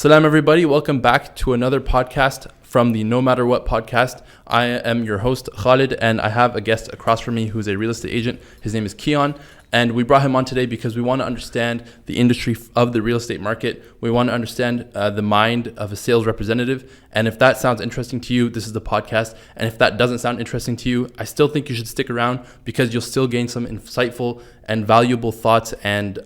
Salam, everybody. Welcome back to another podcast from the No Matter What podcast. I am your host, Khalid, and I have a guest across from me who's a real estate agent. His name is Keon, and we brought him on today because we want to understand the industry of the real estate market. We want to understand the mind of a sales representative, and if that sounds interesting to you, this is the podcast. And if that doesn't sound interesting to you, I still think you should stick around because you'll still gain some insightful and valuable thoughts and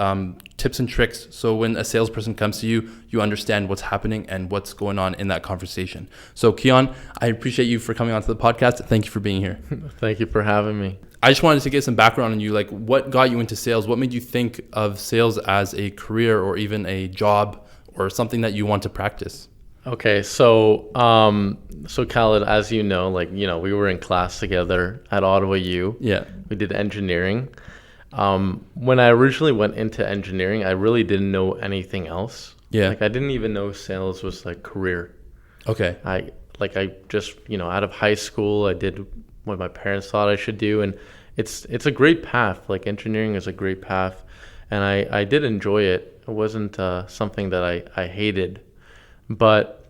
tips and tricks. So when a salesperson comes to you, you understand what's happening and what's going on in that conversation. So Keon, I appreciate you for coming onto the podcast. Thank you for being here. Thank you for having me. I just wanted to get some background on you. Like, what got you into sales? What made you think of sales as a career or even a job or something that you want to practice? Okay, so Khalid, as you know, we were in class together at Ottawa U. Yeah. We did engineering. When I originally went into engineering, I really didn't know anything else. Yeah. I didn't even know sales was like career. Okay. I just, out of high school, I did what my parents thought I should do, and it's a great path. Like, engineering is a great path, and I did enjoy it. It wasn't something that I hated, but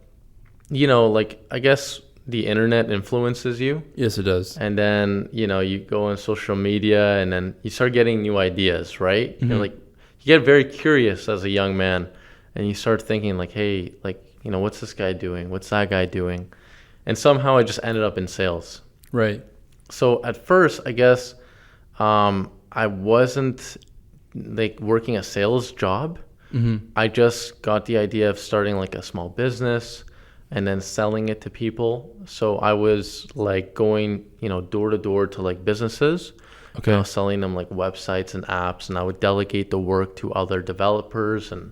I guess the internet influences you. Yes, it does. And then, you go on social media and then you start getting new ideas, right? Mm-hmm. You get very curious as a young man, and you start thinking hey, what's this guy doing? What's that guy doing? And somehow I just ended up in sales. Right. So at first, I guess, I wasn't working a sales job. Mm-hmm. I just got the idea of starting a small business and then selling it to people. So I was going, door to door to businesses, Okay. Selling them websites and apps, and I would delegate the work to other developers. And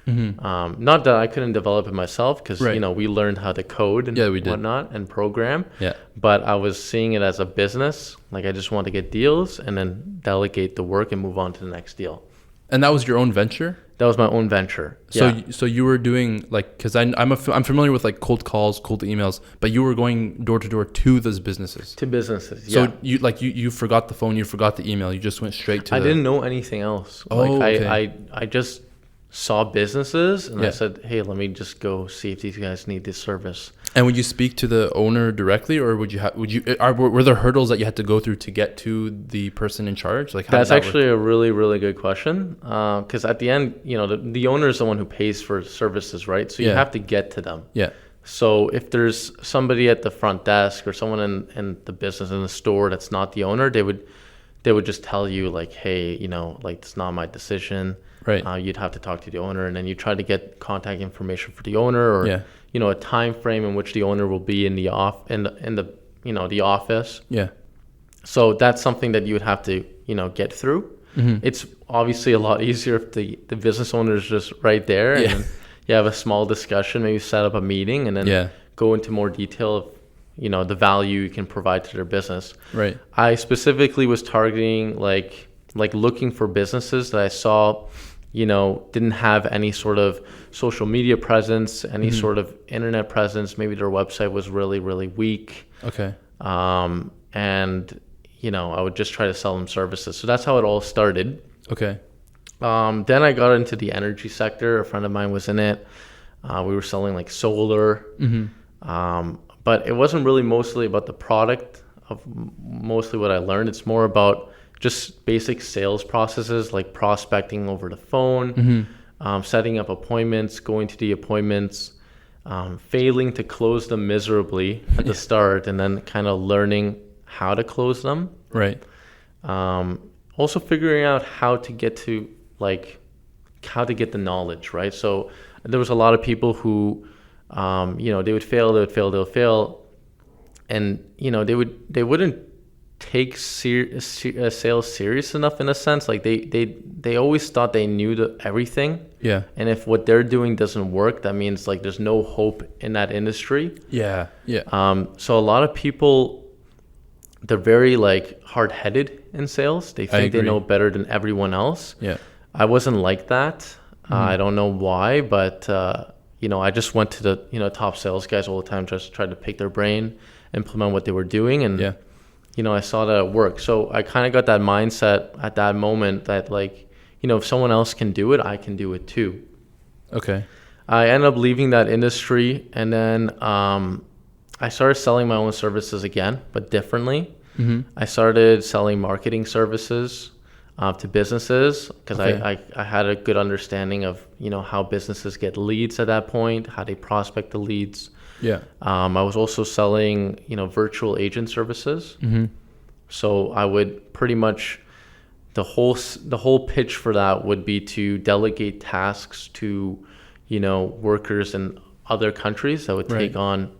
Mm-hmm. not that I couldn't develop it myself, because Right. we learned how to code and we did. whatnot and program. Yeah. But I was seeing it as a business. I just want to get deals and then delegate the work and move on to the next deal. And that was your own venture? That was my own venture. So you were doing because I'm familiar with cold calls, cold emails, but you were going door to door to those businesses. To businesses. So you forgot the phone, you forgot the email, you just went straight to. I didn't know anything else. Okay. I just saw businesses and Yeah. I said, hey, let me just go see if these guys need this service. And would you speak to the owner directly, or were there hurdles that you had to go through to get to the person in charge? How That's did that actually work? a really, really good question. Because at the end, the owner is the one who pays for services, right? So you Yeah. have to get to them. Yeah. So if there's somebody at the front desk or someone in the business, in the store that's not the owner, they would just tell you hey, it's not my decision. Right. You'd have to talk to the owner, and then you try to get contact information for the owner, or Yeah. a time frame in which the owner will be in the the office. Yeah. So that's something that you would have to get through. Mm-hmm. It's obviously a lot easier if the business owner is just right there, and Yeah. then you have a small discussion, maybe set up a meeting, and then Yeah. go into more detail of the value you can provide to their business. Right. I specifically was targeting looking for businesses that I saw didn't have any sort of social media presence, any Mm-hmm. sort of internet presence. Maybe their website was really, really weak. Okay. And I would just try to sell them services. So that's how it all started. Okay. Then I got into the energy sector. A friend of mine was in it. We were selling solar. Mm-hmm. But it wasn't really mostly about the product of mostly what I learned. It's more about just basic sales processes, like prospecting over the phone, Mm-hmm. setting up appointments, going to the appointments, failing to close them miserably at the start, and then kind of learning how to close them. Right. Also figuring out how to get to the knowledge, right? So there was a lot of people who, they would fail, and they wouldn't take sales serious enough, in a sense. They always thought they knew everything. Yeah. And if what they're doing doesn't work, that means there's no hope in that industry. Yeah. Yeah. So a lot of people, they're very hard-headed in sales. They think they agree. know better than everyone else. Yeah. I wasn't like that. I don't know why, but I just went to the top sales guys all the time, just tried to pick their brain, implement what they were doing, and Yeah. I saw that it worked. So I kind of got that mindset at that moment that if someone else can do it, I can do it too. Okay. I ended up leaving that industry, and then I started selling my own services again, but differently. I started selling marketing services to businesses because I had a good understanding of, how businesses get leads at that point, how they prospect the leads. Yeah. I was also selling, virtual agent services. So I would pretty much, the whole pitch for that would be to delegate tasks to, workers in other countries that would take on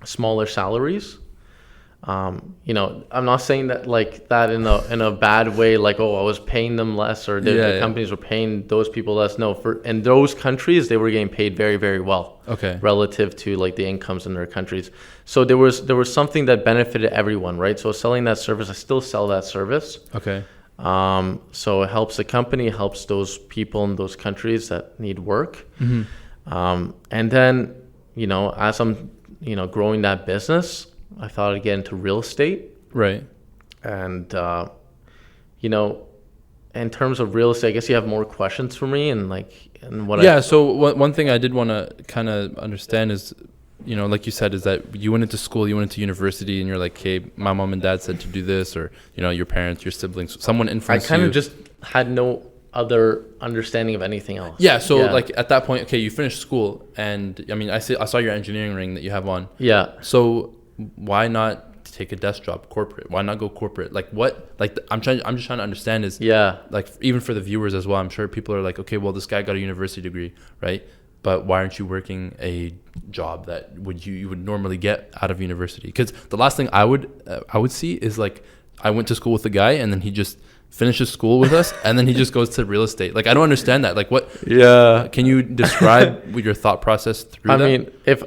smaller salaries. I'm not saying that like that in a bad way, like, oh, I was paying them less, or the companies were paying those people less. No, in those countries, they were getting paid very, very well. Okay. Relative to like the incomes in their countries. So there was something that benefited everyone, right? So selling that service, I still sell that service. Okay. So it helps the company, helps those people in those countries that need work. And then, as I'm, growing that business, I thought I'd get into real estate. Right. And, in terms of real estate, I guess you have more questions for me So one thing I did want to kind of understand is, like you said, is that you went into school, you went into university, and you're like, hey, my mom and dad said to do this, or, your parents, your siblings, someone influenced you. I kind of just had no other understanding of anything else. Yeah. So like at that point, okay, you finished school, and I mean, I saw your engineering ring that you have on. Yeah. So why not take a desk job corporate? Why not go corporate? Like what? Like I'm just trying to understand is like even for the viewers as well. I'm sure people are like, okay, well this guy got a university degree, right? But why aren't you working a job that you would normally get out of university? Because the last thing I would see is like I went to school with a guy and then he just finishes school with us and then he just goes to real estate. Like I don't understand that. Like what? Yeah. Can you describe your thought process through that? I mean, if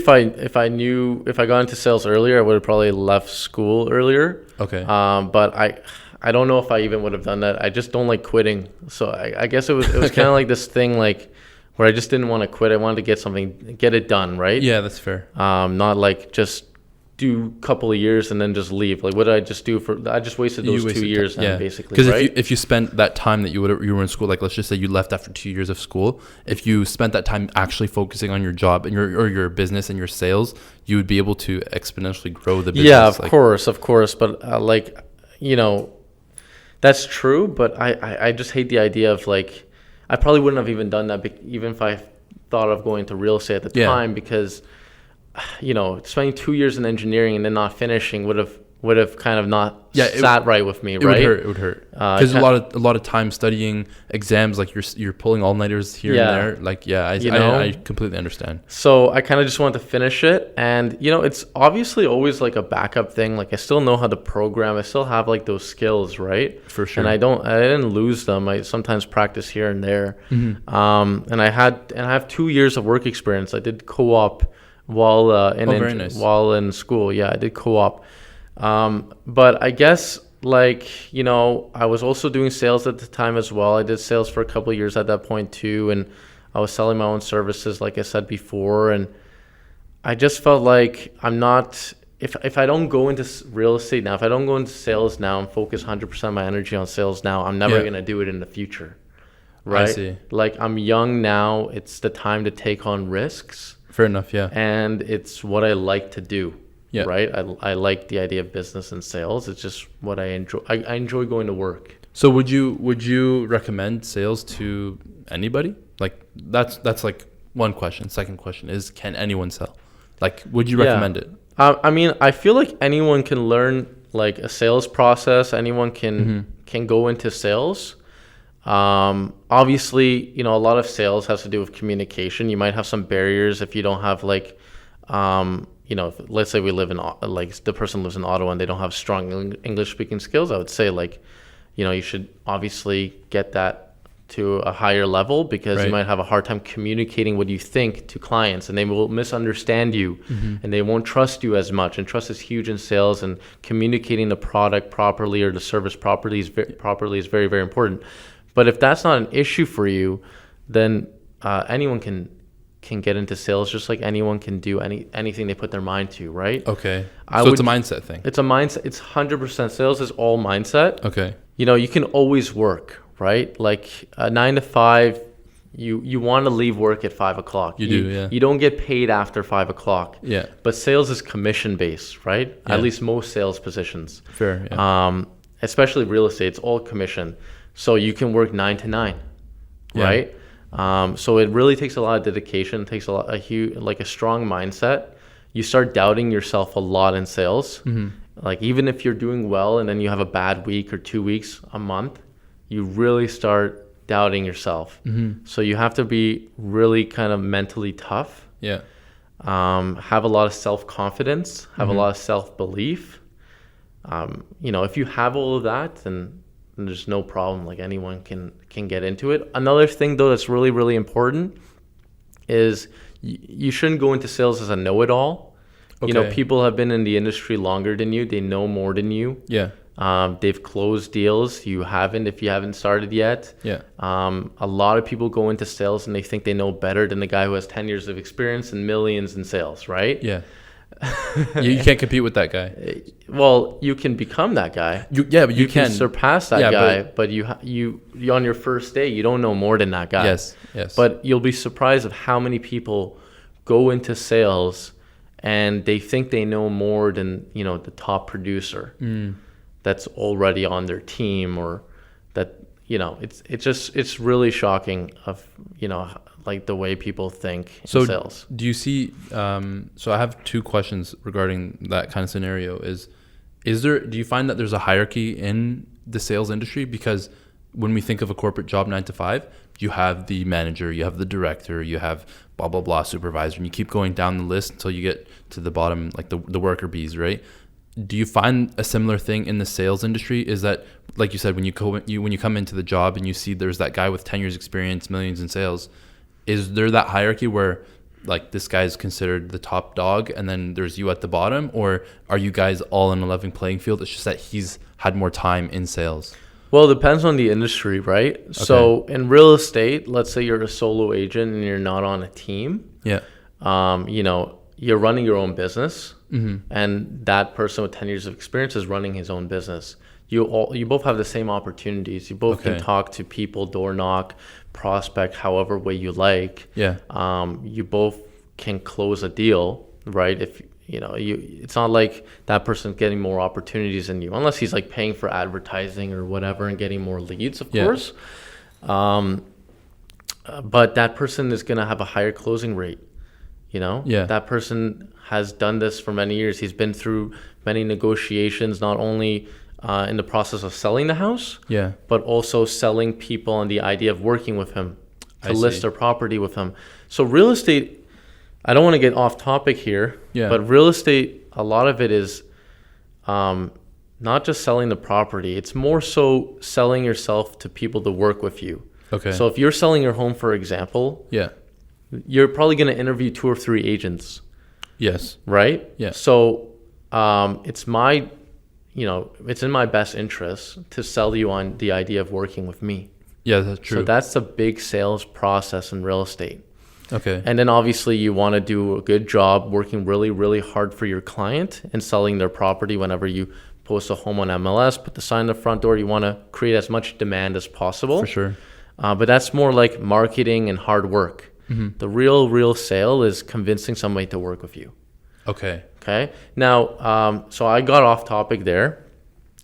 I got into sales earlier, I would have probably left school earlier. Okay. But I don't know if I even would have done that. I just don't like quitting. So I guess it was kind of like this thing like where I just didn't want to quit. I wanted to get it done, right? Yeah, that's fair. Not like just do a couple of years and then just leave. Like what did I just do I just wasted those 2 years then, basically, because right? if you spent that time that you were in school, like let's just say you left after 2 years of school, if you spent that time actually focusing on your job and your business and your sales, you would be able to exponentially grow the business. Yeah, of course. But that's true. But I just hate the idea of like, I probably wouldn't have even done that even if I thought of going to real estate at the time, because spending 2 years in engineering and then not finishing would have kind of not sat right with me, right? It would hurt. Because a lot of time studying exams, like you're pulling all-nighters here and there. Like, I completely understand. So I kind of just wanted to finish it. And, it's obviously always like a backup thing. Like I still know how to program. I still have like those skills, right? For sure. And I didn't lose them. I sometimes practice here and there. And I have 2 years of work experience. I did co-op while in school. Yeah, I did co-op. But I guess I was also doing sales at the time as well. I did sales for a couple of years at that point too. And I was selling my own services, like I said before. And I just felt like I'm not, if I don't go into real estate now, if I don't go into sales now and focus 100% of my energy on sales now, I'm never going to do it in the future. Right? I see. Like I'm young now. It's the time to take on risks. Fair enough, yeah. And it's what I like to do, right? I like the idea of business and sales. It's just what I enjoy. I enjoy going to work. So would you recommend sales to anybody? Like that's like one question. Second question is, can anyone sell? Like, would you recommend it? I mean, I feel like anyone can learn like a sales process. Anyone can go into sales. Obviously, a lot of sales has to do with communication. You might have some barriers if you don't have like, let's say we live in like the person lives in Ottawa and they don't have strong English speaking skills. I would say like, you should obviously get that to a higher level, because you might have a hard time communicating what you think to clients, and they will misunderstand you and they won't trust you as much. And trust is huge in sales, and communicating the product properly or the service properly is very, very important. But if that's not an issue for you, then anyone can get into sales, just like anyone can do anything they put their mind to, right? Okay. It's a mindset thing. It's a mindset. It's 100%. Sales is all mindset. Okay. You can always work, right? Like a 9 to 5, you want to leave work at 5 o'clock. You do, yeah. You don't get paid after 5 o'clock. Yeah. But sales is commission based, right? Yeah. At least most sales positions. Fair. Yeah. Especially real estate, it's all commission. So you can work 9 to 9, Yeah. right? So it really takes a lot of dedication. It takes a strong mindset. You start doubting yourself a lot in sales. Mm-hmm. Like even if you're doing well and then you have a bad week or 2 weeks, a month, you really start doubting yourself. Mm-hmm. So you have to be really kind of mentally tough. Yeah. Have a lot of self-confidence, have Mm-hmm. a lot of self-belief. If you have all of that, then there's no problem. Like anyone can get into it. Another thing though that's really, really important is you shouldn't go into sales as a know-it-all. Okay. People have been in the industry longer than you. They know more than you. Yeah. They've closed deals. You haven't, if you haven't started yet. Yeah. A lot of people go into sales and they think they know better than the guy who has 10 years of experience and millions in sales, right? Yeah. you can't compete with that guy. Well, you can become that guy. But you can surpass that guy, but you on your first day, you don't know more than that guy. Yes. But you'll be surprised of how many people go into sales and they think they know more than, the top producer that's already on their team, or that, it's really shocking of, like the way people think in sales. Do you see, so I have two questions regarding that kind of scenario. Do you find that there's a hierarchy in the sales industry? Because when we think of a corporate job 9 to 5, you have the manager, you have the director, you have blah, blah, blah, supervisor, and you keep going down the list until you get to the bottom, like the worker bees, right? Do you find a similar thing in the sales industry? Is that, like you said, when you come into the job and you see there's that guy with 10 years experience, millions in sales, is there that hierarchy where like this guy is considered the top dog and then there's you at the bottom, or are you guys all in a level playing field? It's just that he's had more time in sales. Well, it depends on the industry, right? Okay. So in real estate, let's say you're a solo agent and you're not on a team. Yeah. You're running your own business, mm-hmm. and that person with 10 years of experience is running his own business. You both have the same opportunities. You both can talk to people, door knock, prospect, however way you like. Yeah. You both can close a deal, right? If it's not like that person's getting more opportunities than you, unless he's like paying for advertising or whatever and getting more leads, of course. But that person is going to have a higher closing rate. That person has done this for many years. He's been through many negotiations, not only in the process of selling the house, but also selling people on the idea of working with him to list their property with him. So real estate, I don't want to get off topic here, but real estate, a lot of it is not just selling the property. It's more so selling yourself to people to work with you. Okay. So if you're selling your home, for example, you're probably going to interview 2 or 3 agents. Yes. Right? Yeah. So it's in my best interest to sell you on the idea of working with me. Yeah, that's true. So that's a big sales process in real estate. Okay. And then obviously you want to do a good job working really, really hard for your client and selling their property. Whenever you post a home on MLS, put the sign in the front door, you want to create as much demand as possible. For sure. But that's more like marketing and hard work. Mm-hmm. The real sale is convincing somebody to work with you. Okay. Now, so I got off topic there,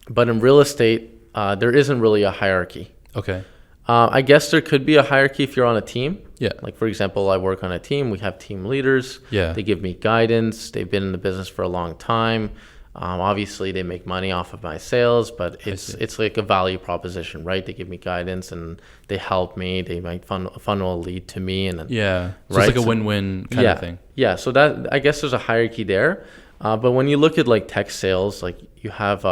but in real estate, there isn't really a hierarchy. Okay. I guess there could be a hierarchy if you're on a team. Yeah. Like, for example, I work on a team. We have team leaders. Yeah. They give me guidance. They've been in the business for a long time. Obviously, they make money off of my sales, but it's like a value proposition, right? They give me guidance and they help me. They might funnel a lead to me, and then, so it's like a win-win kind of thing. Yeah. So that, I guess there's a hierarchy there, but when you look at like tech sales, like you have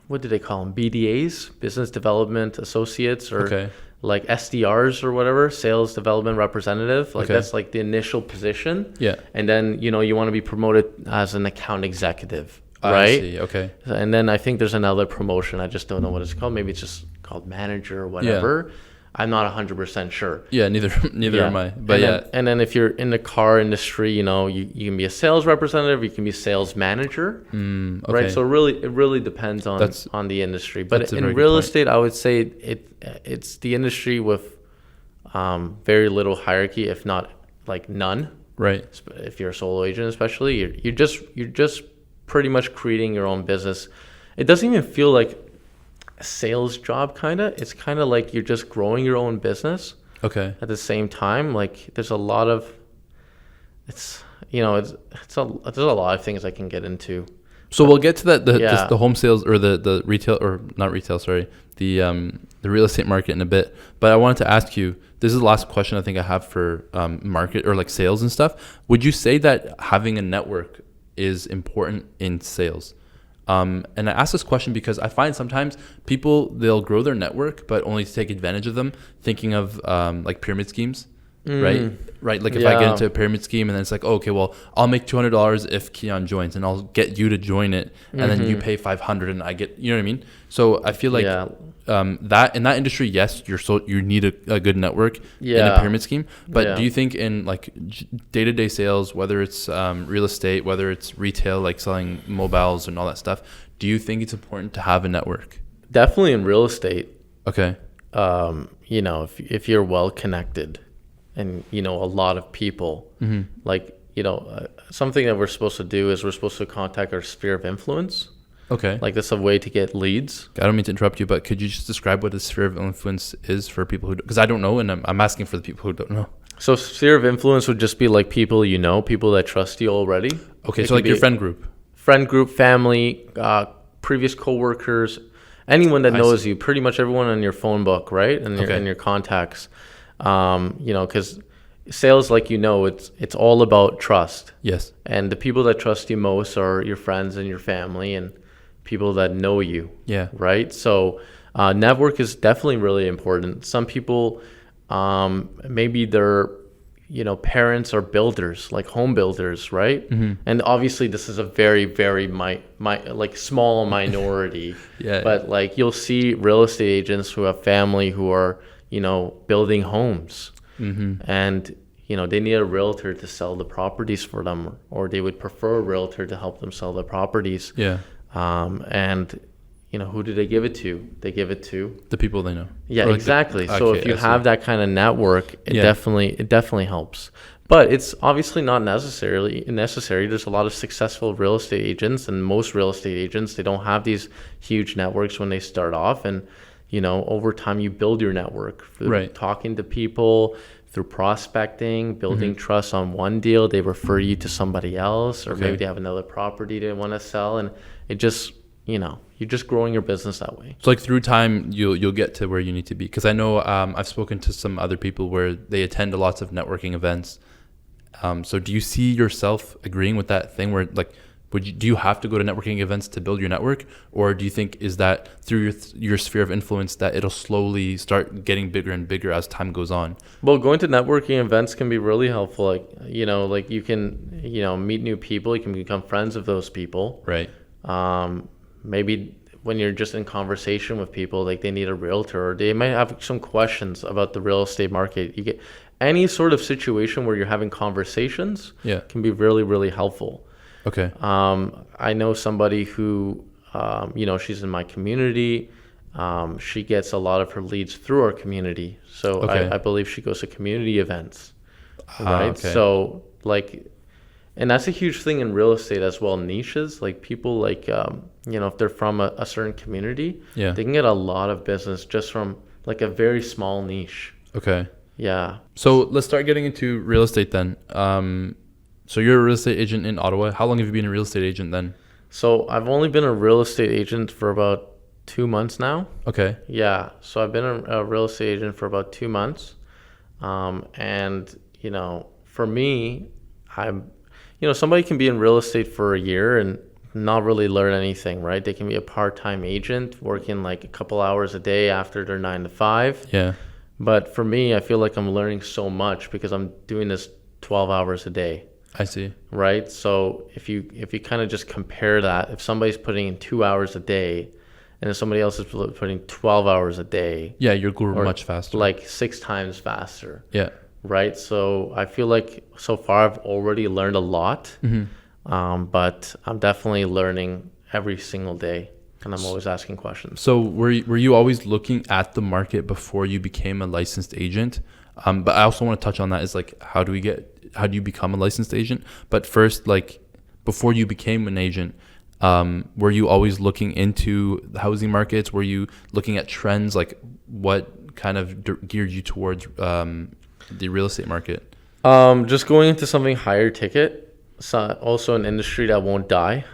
what do they call them? BDAs, business development associates, or like SDRs or whatever, sales development representative. Like that's like the initial position. Yeah. And then, you want to be promoted as an account executive, right? I see. Okay. And then I think there's another promotion. I just don't know what it's called. Maybe it's just called manager or whatever. Yeah. I'm not 100% sure. Yeah, neither am I. But and then if you're in the car industry, you can be a sales representative, you can be a sales manager, right? So it really depends on the industry. But in real estate, I would say it's the industry with very little hierarchy, if not like none. Right. If you're a solo agent, especially, you're just pretty much creating your own business. It doesn't even feel like a sales job, kind of. It's kind of like you're just growing your own business. Okay. At the same time, like there's a lot of, there's a lot of things I can get into. So we'll get to that Yeah. the home sales or the retail, or not retail, sorry, the real estate market in a bit. But I wanted to ask you, this is the last question I think I have for market or like sales and stuff. Would you say that having a network is important in sales? And I ask this question because I find sometimes people, they'll grow their network, but only to take advantage of them, thinking of like pyramid schemes. Right. Like if I get into a pyramid scheme and then it's like, oh, okay, well, I'll make $200 if Keon joins, and I'll get you to join it, and then you pay $500 and I get, you know what I mean? So I feel like that in that industry, yes, you need a good network in a pyramid scheme. But do you think in like day-to-day sales, whether it's real estate, whether it's retail, like selling mobiles and all that stuff, do you think it's important to have a network? Definitely in real estate. Okay. If you're well connected, and a lot of people, like something that we're supposed to do is we're supposed to contact our sphere of influence. Okay. Like that's a way to get leads. I don't mean to interrupt you, but could you just describe what a sphere of influence is for people who, because I don't know, and I'm asking for the people who don't know. So sphere of influence would just be like people people that trust you already. Okay, so like your friend group, family, previous coworkers, anyone that knows you, pretty much everyone on your phone book, right? And your contacts. Because sales, like it's all about trust. Yes. And the people that trust you most are your friends and your family and people that know you. Yeah. Right. So network is definitely really important. Some people, maybe their parents are builders, like home builders, right? And obviously this is a very, very like small minority. Yeah. But like you'll see real estate agents who have family who are building homes, and they need a realtor to sell the properties for them, or they would prefer a realtor to help them sell the properties. Yeah. And who do they give it to? They give it to the people they know. Yeah, like exactly. So if you have that kind of network, it definitely helps. But it's obviously not necessary. There's a lot of successful real estate agents, and most real estate agents, they don't have these huge networks when they start off, and over time you build your network through talking to people, through prospecting, building trust on one deal. They refer you to somebody else, or maybe they have another property they want to sell, and it just, you're just growing your business that way. So like through time, you'll get to where you need to be. Because I know I've spoken to some other people where they attend lots of networking events. So do you see yourself agreeing with that thing where like, do you have to go to networking events to build your network, or do you think is that through your sphere of influence that it'll slowly start getting bigger and bigger as time goes on? Well, going to networking events can be really helpful. Like like you can meet new people. You can become friends of those people. Right. Maybe when you're just in conversation with people, like they need a realtor, or they might have some questions about the real estate market. You get any sort of situation where you're having conversations. Can be really, really helpful. Okay. I know somebody who, she's in my community. She gets a lot of her leads through our community. So I believe she goes to community events. Right. Okay. So and that's a huge thing in real estate as well. Niches, like people if they're from a certain community, they can get a lot of business just from like a very small niche. Okay. Yeah. So let's start getting into real estate then. So you're a real estate agent in Ottawa. How long have you been a real estate agent then? So I've only been a real estate agent for about 2 months now. Okay. Yeah. So I've been a real estate agent for about 2 months. And, for me, somebody can be in real estate for a year and not really learn anything, right? They can be a part-time agent working like a couple hours a day after their 9 to 5. Yeah. But for me, I feel like I'm learning so much because I'm doing this 12 hours a day. I see. Right. So if you kind of just compare that, if somebody's putting in 2 hours a day and if somebody else is putting 12 hours a day. Yeah, you're growing much faster. Like 6 times faster. Yeah. Right. So I feel like so far I've already learned a lot, but I'm definitely learning every single day. And I'm always asking questions. So were you always looking at the market before you became a licensed agent? But I also want to touch on that is like, how do you become a licensed agent? But first, like before you became an agent, were you always looking into the housing markets? Were you looking at trends? Like what kind of geared you towards the real estate market? Just going into something higher ticket, so also an industry that won't die.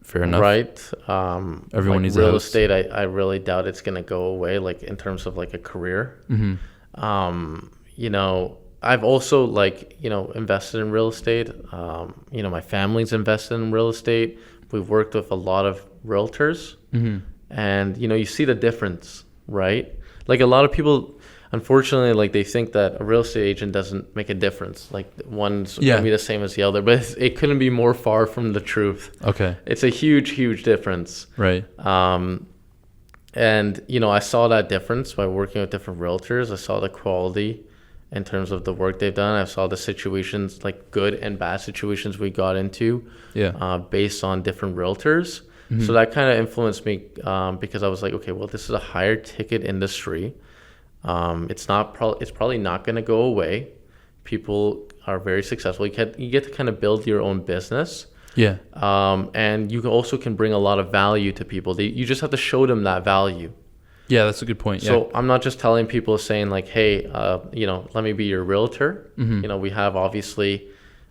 Fair enough. Right. Everyone like needs a real house. estate. I really doubt it's gonna go away. Like in terms of like a career. You know, I've also invested in real estate. You know, my family's invested in real estate. We've worked with a lot of realtors, and you know, you see the difference, right? Like a lot of people, unfortunately, like they think that a real estate agent doesn't make a difference. Like one's gonna be the same as the other, but it couldn't be more far from the truth. Okay. It's a huge, huge difference. Right. And you know, I saw that difference by working with different realtors. I saw the quality in terms of the work they've done. I saw the situations, like good and bad situations we got into, based on different realtors. So that kind of influenced me, because I was like, okay, well, this is a higher ticket industry. It's probably not going to go away. People are very successful. You get to kind of build your own business. Yeah. And you also can bring a lot of value to people. You just have to show them that value. Yeah, that's a good point. So I'm not just telling people saying like, hey, you know, let me be your realtor. You know, we have obviously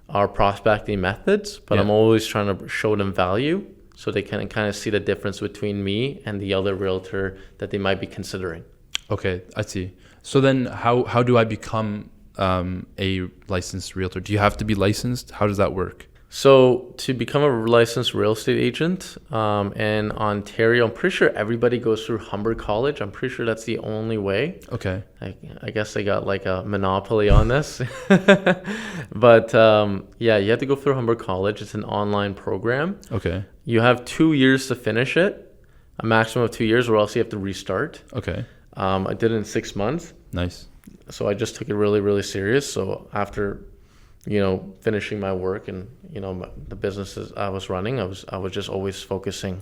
our prospecting methods, but I'm always trying to show them value so they can kind of see the difference between me and the other realtor that they might be considering. Okay, I see. So then how do I become a licensed realtor? Do you have to be licensed? How does that work? So to become a licensed real estate agent in Ontario, I'm pretty sure everybody goes through Humber College. I'm pretty sure that's the only way. Okay. I guess they got like a monopoly on this. But yeah, you have to go through Humber College. It's an online program. Okay. You have 2 years to finish it, a maximum of 2 years, or else you have to restart. Okay. I did it in 6 months. Nice. So I just took it really, really serious. So after, you know, finishing my work and, you know, the businesses I was running, I was just always focusing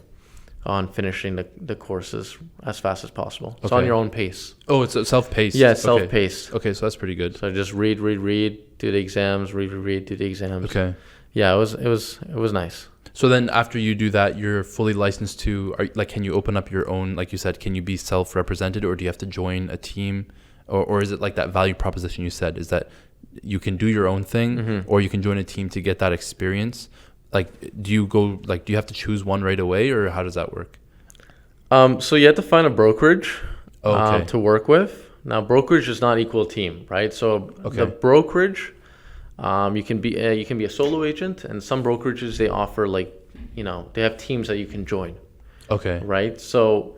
on finishing the courses as fast as possible. It's on your own pace. Oh, it's self-paced. Yeah, self-paced. Okay, so that's pretty good. So I just read, do the exams, read, do the exams. Okay. Yeah, it was nice. So then after you do that, you're fully licensed can you open up your own, like you said, can you be self-represented, or do you have to join a team? Or is it like that value proposition you said, is that you can do your own thing, or you can join a team to get that experience? Like, do you have to choose one right away, or how does that work? So you have to find a brokerage to work with. Now, brokerage does not equal team, right? So the brokerage, you can be a solo agent, and some brokerages, they offer they have teams that you can join. Okay. Right. So,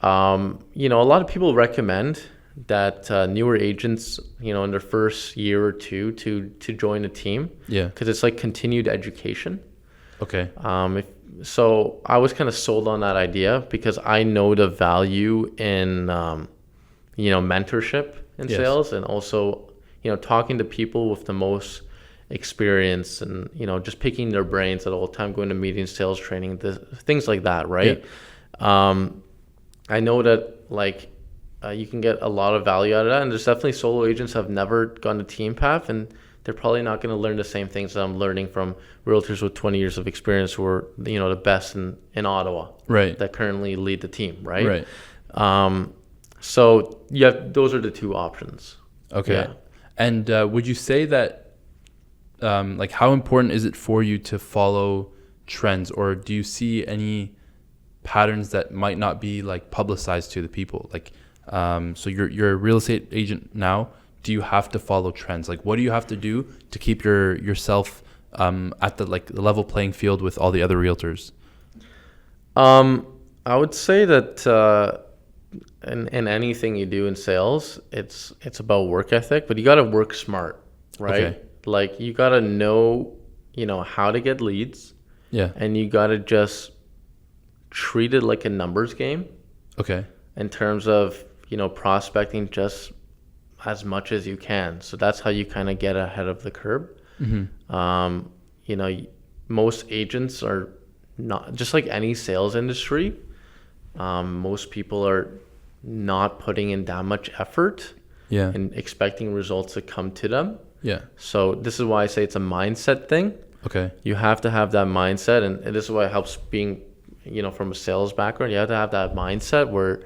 a lot of people recommend that newer agents, in their first year or two to join a team. Yeah. Because it's like continued education. Okay. So I was kind of sold on that idea because I know the value in, mentorship in sales, and also, talking to people with the most experience and, just picking their brains at all time, going to meetings, sales training, things like that. Right. Yeah. I know that you can get a lot of value out of that. And there's definitely solo agents have never gone the team path, and they're probably not going to learn the same things that I'm learning from realtors with 20 years of experience who are, the best in Ottawa, right? That currently lead the team, right? Right. So yeah, those are the two options. Okay. Yeah. And would you say that, how important is it for you to follow trends, or do you see any patterns that might not be publicized to the people? So you're a real estate agent now. Do you have to follow trends? What do you have to do to keep yourself at the level playing field with all the other realtors? I would say that in anything you do in sales, it's about work ethic, but you got to work smart, right? Okay. You got to know, how to get leads. Yeah. And you got to just treat it like a numbers game. Okay. In terms of, prospecting just as much as you can. So that's how you kind of get ahead of the curve. Mm-hmm. Most agents are not, just like any sales industry, most people are not putting in that much effort Yeah. and expecting results to come to them. Yeah. So this is why I say it's a mindset thing. Okay. You have to have that mindset, and this is why it helps being, from a sales background. You have to have that mindset where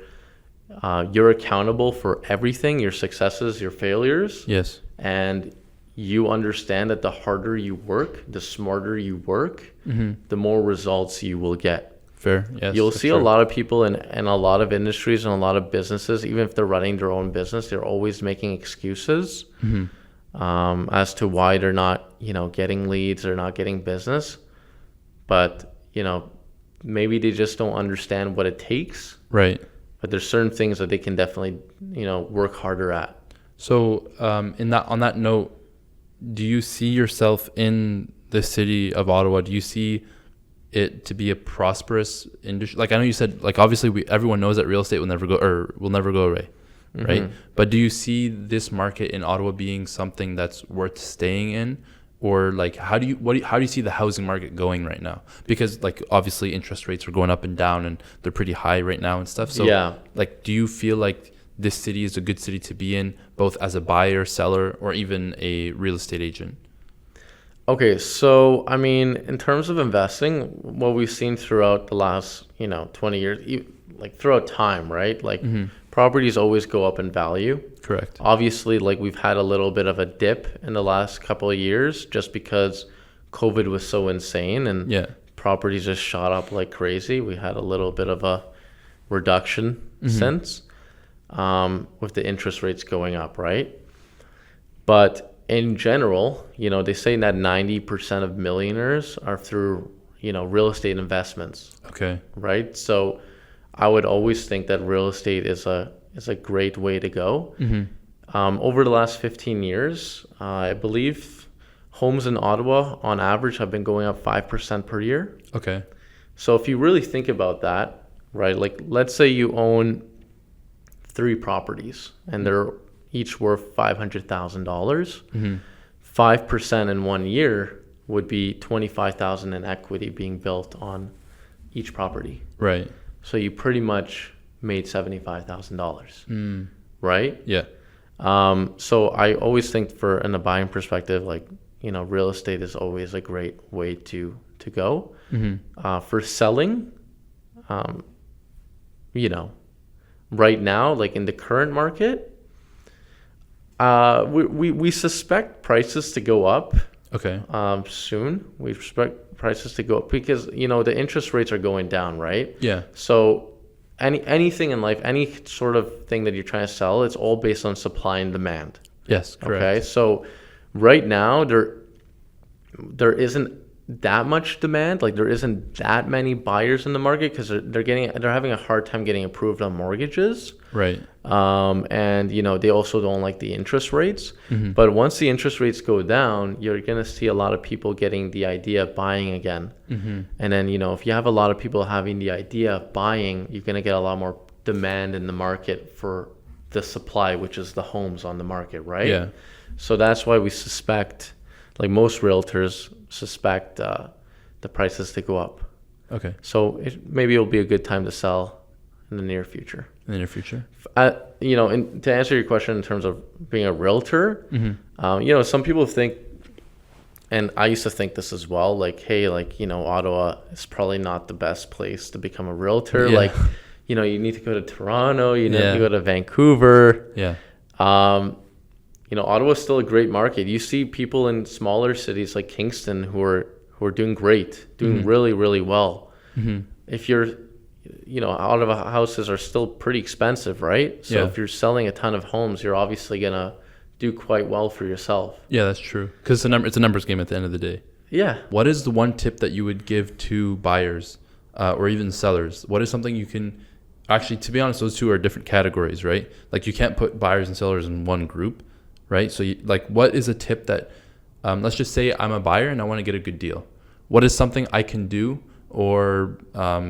you're accountable for everything, your successes, your failures. Yes. And you understand that the harder you work, the smarter you work, the more results you will get. Fair. Yes. You'll see true. a lot of people in a lot of industries and a lot of businesses, even if they're running their own business, they're always making excuses as to why they're not, getting leads or not getting business. But, maybe they just don't understand what it takes. Right. But there's certain things that they can definitely, work harder at. So on that note, do you see yourself in the city of Ottawa? Do you see it to be a prosperous industry? Like I know you said, like obviously everyone knows that real estate will never go away, right? But do you see this market in Ottawa being something that's worth staying in, or like how do you see the housing market going right now? Because like obviously interest rates are going up and down, and they're pretty high right now and stuff. So yeah, like do you feel like this city is a good city to be in, both as a buyer, seller, or even a real estate agent? Okay, so I mean, in terms of investing, what we've seen throughout the last, 20 years, like throughout time, right? Like properties always go up in value. Correct. Obviously, like we've had a little bit of a dip in the last couple of years just because COVID was so insane and properties just shot up like crazy. We had a little bit of a reduction since with the interest rates going up, right? But in general, they say that 90% of millionaires are through, real estate investments. Okay. Right? So I would always think that real estate is a great way to go. Over the last 15 years, I believe homes in Ottawa on average have been going up 5% per year. Okay. So if you really think about that, right, like let's say you own 3 properties and they're each worth $500,000. 5% in 1 year would be $25,000 in equity being built on each property. Right. So you pretty much made $75,000. Right? Yeah. So I always think in a buying perspective, like, real estate is always a great way to go. For selling, right now, like in the current market, we suspect prices to go up. Okay. Soon. We expect prices to go up because the interest rates are going down, right? Yeah. So anything in life, any sort of thing that you're trying to sell, it's all based on supply and demand. Yes. Correct. Okay. So right now there isn't that much demand. Like there isn't that many buyers in the market because they're having a hard time getting approved on mortgages. Right. And they also don't like the interest rates. But once the interest rates go down, you're gonna see a lot of people getting the idea of buying again. And then if you have a lot of people having the idea of buying, you're gonna get a lot more demand in the market for the supply, which is the homes on the market, right? Yeah. So that's why we suspect, like most realtors suspect, the prices to go up. Okay. So maybe it'll be a good time to sell in the near future. In the near future. And to answer your question in terms of being a realtor, some people think, and I used to think this as well, like, hey, like, Ottawa is probably not the best place to become a realtor. Yeah. Like, you need to go to Toronto, you need to go to Vancouver. Yeah. Ottawa is still a great market. You see people in smaller cities like Kingston who are doing great, doing really, really well. If you're Ottawa houses are still pretty expensive, right? So if you're selling a ton of homes, you're obviously going to do quite well for yourself. Yeah, that's true. Because it's a numbers game at the end of the day. Yeah. What is the one tip that you would give to buyers or even sellers? What is something you can... Actually, to be honest, those two are different categories, right? Like you can't put buyers and sellers in one group, right? So what is a tip that... let's just say I'm a buyer and I want to get a good deal. What is something I can do or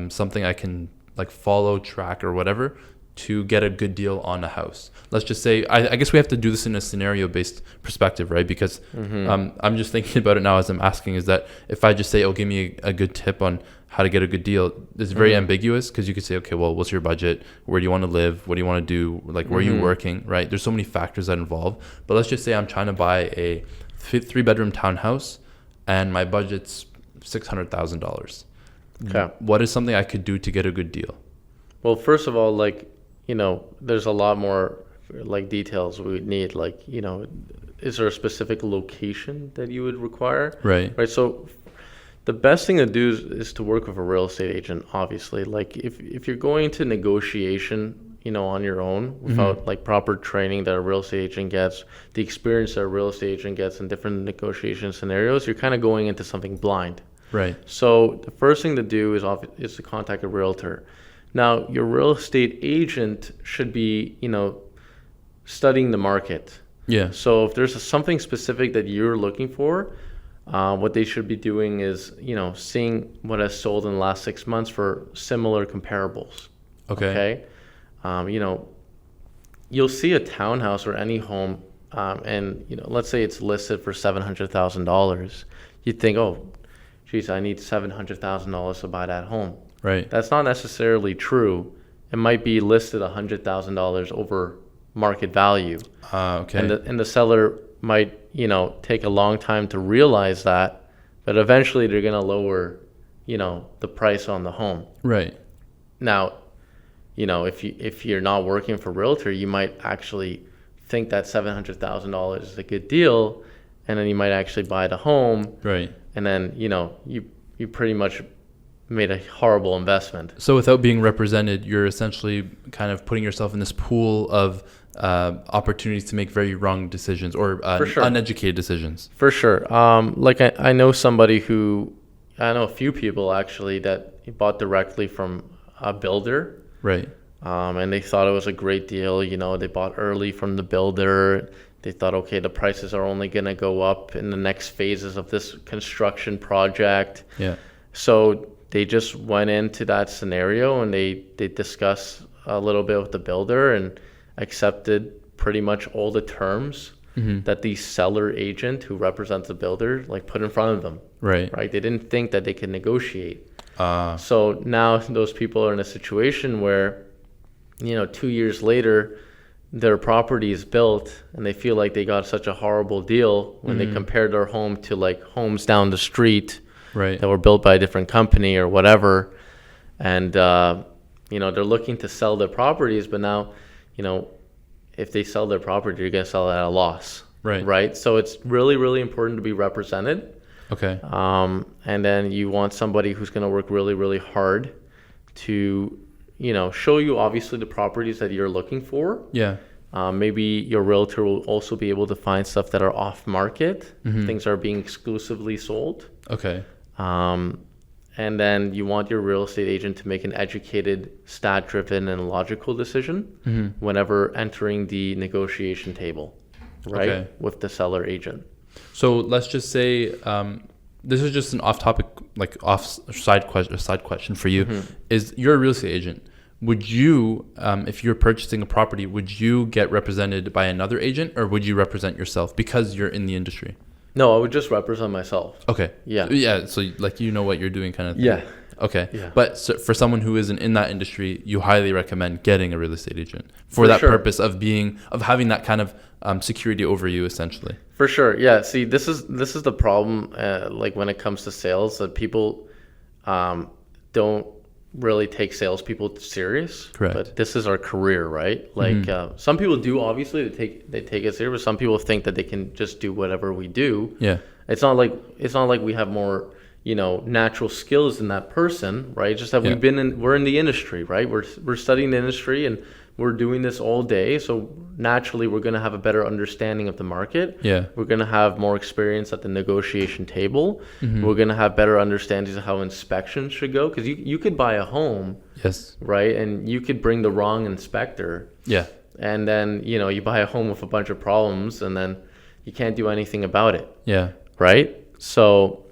something I can like follow, track or whatever to get a good deal on a house? Let's just say, I guess we have to do this in a scenario-based perspective, right? Because I'm just thinking about it now as I'm asking, is that if I just say, oh, give me a good tip on how to get a good deal, it's very ambiguous, because you could say, okay, well, what's your budget? Where do you want to live? What do you want to do? Like, where are you working, right? There's so many factors that involve. But let's just say I'm trying to buy a 3-bedroom townhouse and my budget's $600,000. Okay. What is something I could do to get a good deal? Well, first of all, like, there's a lot more like details we would need. Like, is there a specific location that you would require? Right. Right. So the best thing to do is to work with a real estate agent, obviously. Like if you're going to negotiation, on your own without like proper training that a real estate agent gets, the experience that a real estate agent gets in different negotiation scenarios, you're kind of going into something blind. Right. So the first thing to do is to contact a realtor. Now, your real estate agent should be, studying the market. Yeah. So if there's something specific that you're looking for, what they should be doing is, seeing what has sold in the last 6 months for similar comparables. Okay. You'll see a townhouse or any home, and let's say it's listed for $700,000. You'd think, oh, geez, I need $700,000 to buy that home. Right. That's not necessarily true. It might be listed $100,000 over market value. Okay. And the seller might, take a long time to realize that, but eventually they're going to lower, the price on the home. Right. Now, if you're not working for realtor, you might actually think that $700,000 is a good deal, and then you might actually buy the home. Right. And then, you pretty much made a horrible investment. So without being represented, you're essentially kind of putting yourself in this pool of opportunities to make very wrong decisions or uneducated decisions. For sure. I know a few people actually that bought directly from a builder. Right. And they thought it was a great deal. They bought early from the builder. They thought, okay, the prices are only going to go up in the next phases of this construction project. Yeah. So they just went into that scenario and they discussed a little bit with the builder and accepted pretty much all the terms that the seller agent who represents the builder put in front of them. Right. Right. They didn't think that they could negotiate. So now those people are in a situation where, 2 years later, their property is built and they feel like they got such a horrible deal when they compared their home to homes down the street. Right. That were built by a different company or whatever. And, they're looking to sell their properties, but now, if they sell their property, you're going to sell it at a loss. Right. Right. So it's really, really important to be represented. Okay. And then you want somebody who's going to work really, really hard to, show you obviously the properties that you're looking for. Yeah. Maybe your realtor will also be able to find stuff that are off market, things that are being exclusively sold. Okay. And then you want your real estate agent to make an educated, stat-driven, and logical decision whenever entering the negotiation table, right, with the seller agent. So let's just say this is just an off-topic, side question for you. Is you're a real estate agent? Would you, if you're purchasing a property, would you get represented by another agent, or would you represent yourself because you're in the industry? No, I would just represent myself. Okay. Yeah. Yeah. So what you're doing kind of thing. Yeah. Okay. Yeah. But so for someone who isn't in that industry, you highly recommend getting a real estate agent for that purpose of having that kind of security over you, essentially. For sure. Yeah. See, this is the problem. When it comes to sales, that people don't really take salespeople serious. Correct. But this is our career, right? Some people do, obviously, they take it serious, but some people think that they can just do whatever we do. Yeah. It's not like we have more, natural skills than that person, right? Just that we're in the industry, right? We're studying the industry and we're doing this all day. So naturally we're going to have a better understanding of the market. Yeah. We're going to have more experience at the negotiation table. We're going to have better understandings of how inspections should go. Because you could buy a home. Yes. Right. And you could bring the wrong inspector. Yeah. And then, you buy a home with a bunch of problems and then you can't do anything about it. Yeah. Right. So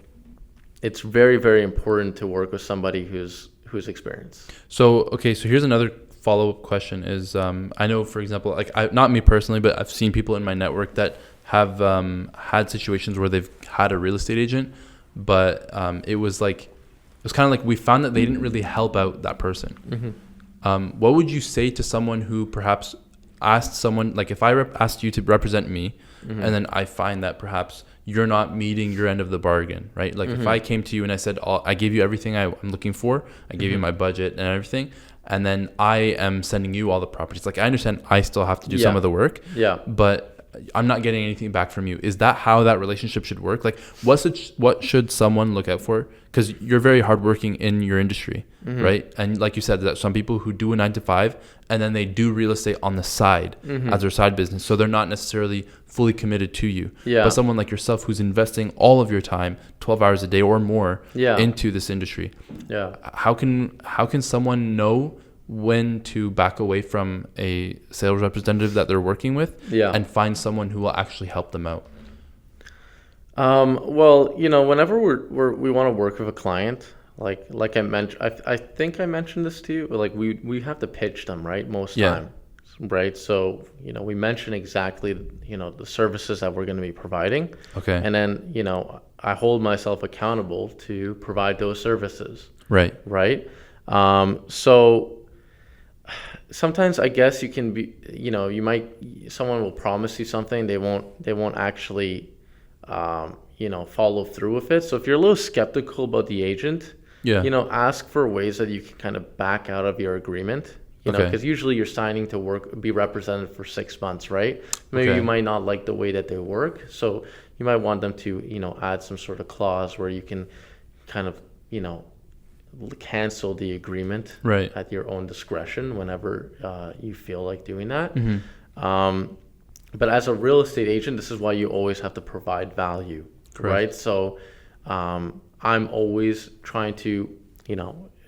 it's very, very important to work with somebody who's experienced. So, okay. So here's another follow-up question is, I know, for example, like not me personally, but I've seen people in my network that have had situations where they've had a real estate agent, but it was kind of like we found that they didn't really help out that person. What would you say to someone who perhaps asked someone, like if I asked you to represent me, and then I find that perhaps you're not meeting your end of the bargain, right? Like if I came to you and I said, I gave you everything I'm looking for, I gave you my budget and everything, and then I am sending you all the properties. Like I understand I still have to do some of the work, but I'm not getting anything back from you. Is that how that relationship should work? Like what should someone look out for? Because you're very hardworking in your industry, right? And like you said, that some people who do a 9 to 5 and then they do real estate on the side as their side business. So they're not necessarily fully committed to you. But someone like yourself who's investing all of your time, 12 hours a day or more into this industry. How can someone know when to back away from a sales representative that they're working with and find someone who will actually help them out? Well, whenever we want to work with a client, like I mentioned, I think I mentioned this to you, like we have to pitch them, right? Most time, right? So, we mention exactly, the services that we're going to be providing. Okay. And then, I hold myself accountable to provide those services. Right. Right. So sometimes I guess you can be, someone will promise you something, they won't actually follow through with it. So if you're a little skeptical about the agent, ask for ways that you can kind of back out of your agreement, because usually you're signing to be represented for 6 months, right? Maybe you might not like the way that they work. So you might want them to, add some sort of clause where you can kind of, cancel the agreement at your own discretion whenever you feel like doing that. But as a real estate agent, this is why you always have to provide value, right? So I'm always trying to,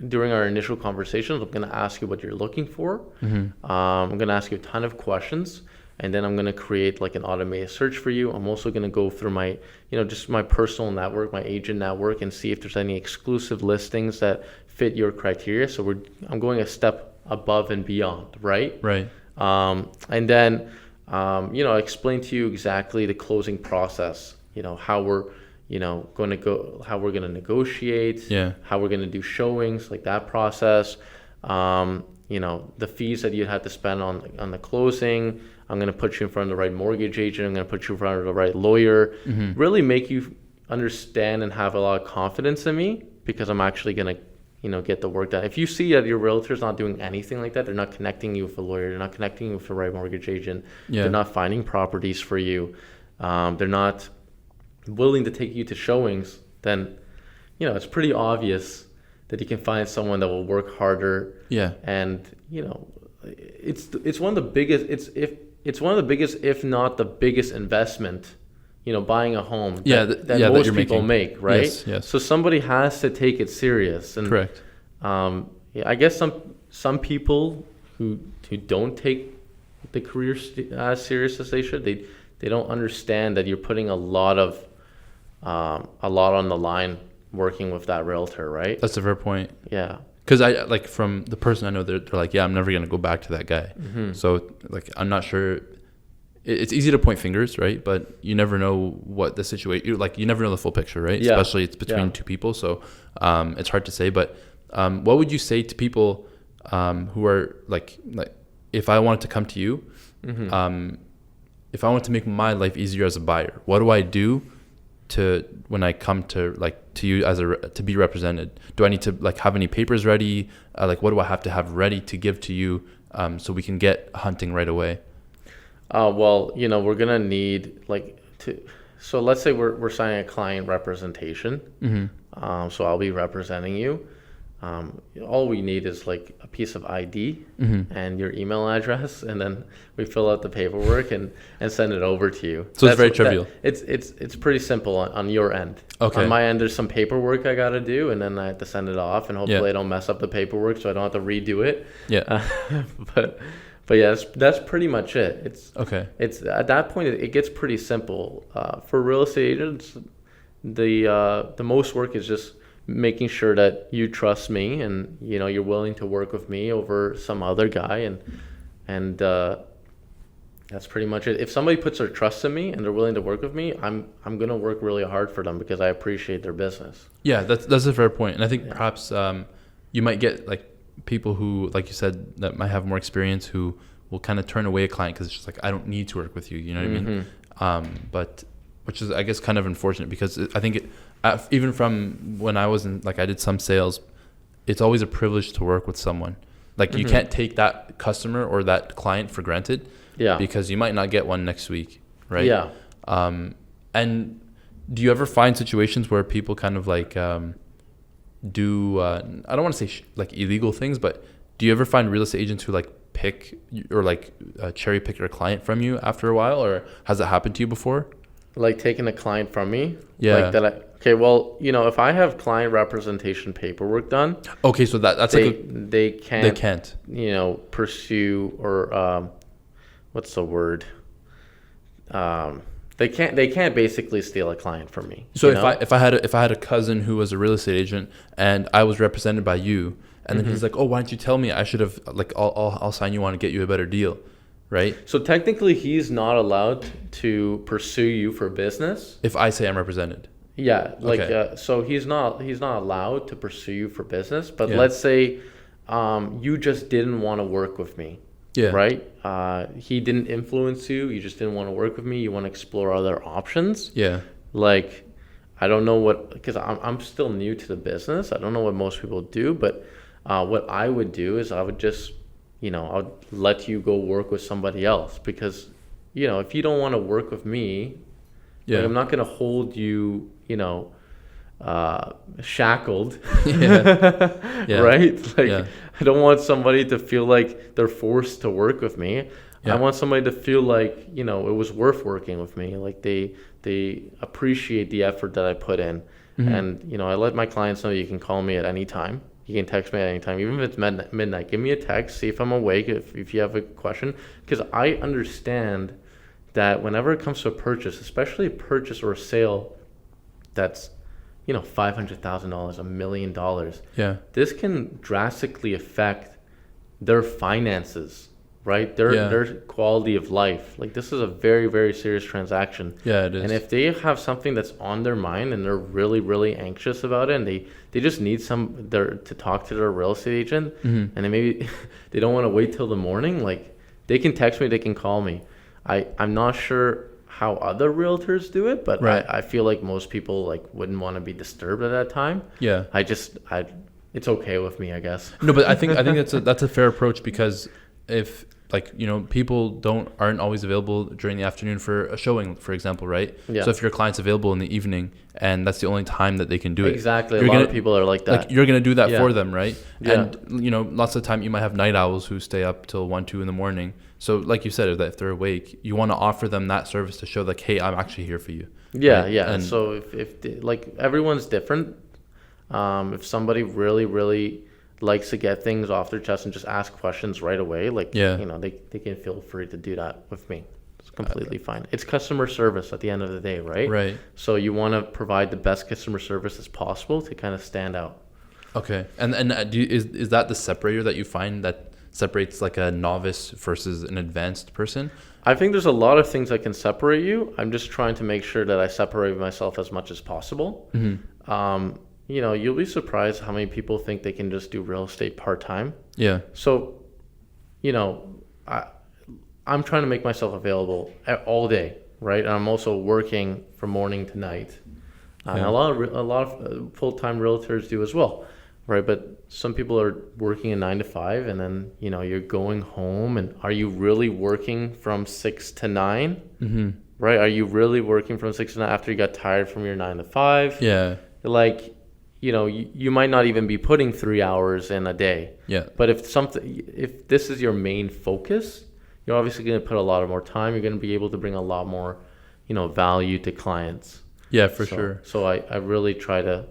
during our initial conversations, I'm going to ask you what you're looking for. I'm going to ask you a ton of questions, and then I'm going to create like an automated search for you. I'm also going to go through my, just my personal network, my agent network, and see if there's any exclusive listings that fit your criteria. So I'm going a step above and beyond, right? Right. And then, explain to you exactly the closing process, how we're, how we're going to negotiate, how we're going to do showings, like that process, the fees that you have to spend on the closing. I'm going to put you in front of the right mortgage agent. I'm going to put you in front of the right lawyer, really make you understand and have a lot of confidence in me, because I'm actually going to, get the work done. If you see that your realtor's not doing anything like that, they're not connecting you with a lawyer, they're not connecting you with the right mortgage agent, they're not finding properties for you, they're not willing to take you to showings, then, it's pretty obvious that you can find someone that will work harder. And, it's one of the biggest, it's one of the biggest, if not the biggest investment, buying a home that most people make, right? Yes. So somebody has to take it serious. And, correct. I guess some people who don't take the career as serious as they should, they don't understand that you're putting a lot on the line working with that realtor, right? That's a fair point. Yeah. Because I like from the person I know, they're like, I'm never gonna go back to that guy. So like, I'm not sure. It's easy to point fingers, right? But you never know what the situation. You never know the full picture, right? Yeah. Especially it's between two people, so it's hard to say. But what would you say to people who are like if I wanted to come to you, if I want to make my life easier as a buyer, what do I do when I come to you to be represented? Do I need to have any papers ready? What do I have to have ready to give to you so we can get hunting right away? Well, we're gonna need so let's say we're signing a client representation. So I'll be representing you. All we need is a piece of ID and your email address, and then we fill out the paperwork and send it over to you. So it's very trivial. It's pretty simple on your end. Okay. On my end, there's some paperwork I got to do, and then I have to send it off, and hopefully I don't mess up the paperwork, so I don't have to redo it. Yeah. But yeah, that's pretty much it. It's at that point it gets pretty simple. For real estate agents, the most work is just making sure that you trust me and, you know, you're willing to work with me over some other guy. And that's pretty much it. If somebody puts their trust in me and they're willing to work with me, I'm going to work really hard for them because I appreciate their business. Yeah, that's a fair point. And I think perhaps you might get like people who, like you said, that might have more experience who will kind of turn away a client because it's just like, I don't need to work with you. You know what I mean? But which is, I guess, kind of unfortunate because I think even from when I was in, like, I did some sales, it's always a privilege to work with someone. Like, you can't take that customer or that client for granted. Yeah. Because you might not get one next week, right? Yeah. And do you ever find situations where people kind of like do, I don't want to say like illegal things, but do you ever find real estate agents who like pick or like cherry pick your client from you after a while, or has it happened to you before? Like taking a client from me? Yeah. Like that okay, well, you know, if I have client representation paperwork done. Okay, so that's they can't, you know, pursue or what's the word? They can't basically steal a client from me. So if I had a cousin who was a real estate agent and I was represented by you, and then he's like, oh, why didn't you tell me? I should have, like, I'll sign you on and get you a better deal. Right? So technically he's not allowed to pursue you for business. If I say I'm represented. Yeah. Like, okay. So he's not allowed to pursue you for business, but let's say you just didn't want to work with me. Yeah. Right? He didn't influence you. You just didn't want to work with me. You want to explore other options. Yeah. Like, I don't know because I'm still new to the business. I don't know what most people do, but what I would do is I would just, you know, I'll let you go work with somebody else because, you know, if you don't want to work with me, like, I'm not going to hold you, you know, shackled. Yeah. Right? Like, I don't want somebody to feel like they're forced to work with me. I want somebody to feel like, you know, it was worth working with me. Like they appreciate the effort that I put in. And, you know, I let my clients know you can call me at any time. You can text me at any time, even if it's midnight. Give me a text, see if I'm awake, if you have a question. Because I understand that whenever it comes to a purchase, especially a purchase or a sale that's, you know, $500,000, $1 million, this can drastically affect their finances, right? Their quality of life. Like, this is a very, very serious transaction. Yeah, it is. And if they have something that's on their mind and they're really, really anxious about it, and they just need to talk to their real estate agent, and maybe they don't want to wait till the morning, like, they can text me, they can call me. I'm not sure how other realtors do it, but I feel like most people, like, wouldn't want to be disturbed at that time. Yeah. It's okay with me, I guess. No, but I think that's a fair approach, because if, like, you know, people aren't always available during the afternoon for a showing, for example, right? Yeah. So if your client's available in the evening and that's the only time that they can do it. Exactly. A lot of people are like that. Like, you're going to do that for them, right? Yeah. And, you know, lots of the time you might have night owls who stay up till 1, 2 in the morning. So like you said, if they're awake, you want to offer them that service to show, like, hey, I'm actually here for you. Yeah, right? yeah. And so if like, everyone's different. If somebody really, really likes to get things off their chest and just ask questions right away, like, you know, they can feel free to do that with me. It's completely fine. It's customer service at the end of the day, right? Right. So you want to provide the best customer service as possible to kind of stand out. Okay. And is that the separator that you find that separates, like, a novice versus an advanced person? I think there's a lot of things that can separate you. I'm just trying to make sure that I separate myself as much as possible. You know, you'll be surprised how many people think they can just do real estate part-time. Yeah. So, you know, I'm trying to make myself available all day, right? And I'm also working from morning to night. A lot of full-time realtors do as well, right? But some people are working a 9 to 5, and then, you know, you're going home, and are you really working from 6 to 9? Right? Are you really working from 6 to 9 after you got tired from your 9 to 5? Yeah. Like, you know, you might not even be putting 3 hours in a day. Yeah. But if this is your main focus, you're obviously going to put a lot more time. You're going to be able to bring a lot more, you know, value to clients. Yeah, for sure. So I really try to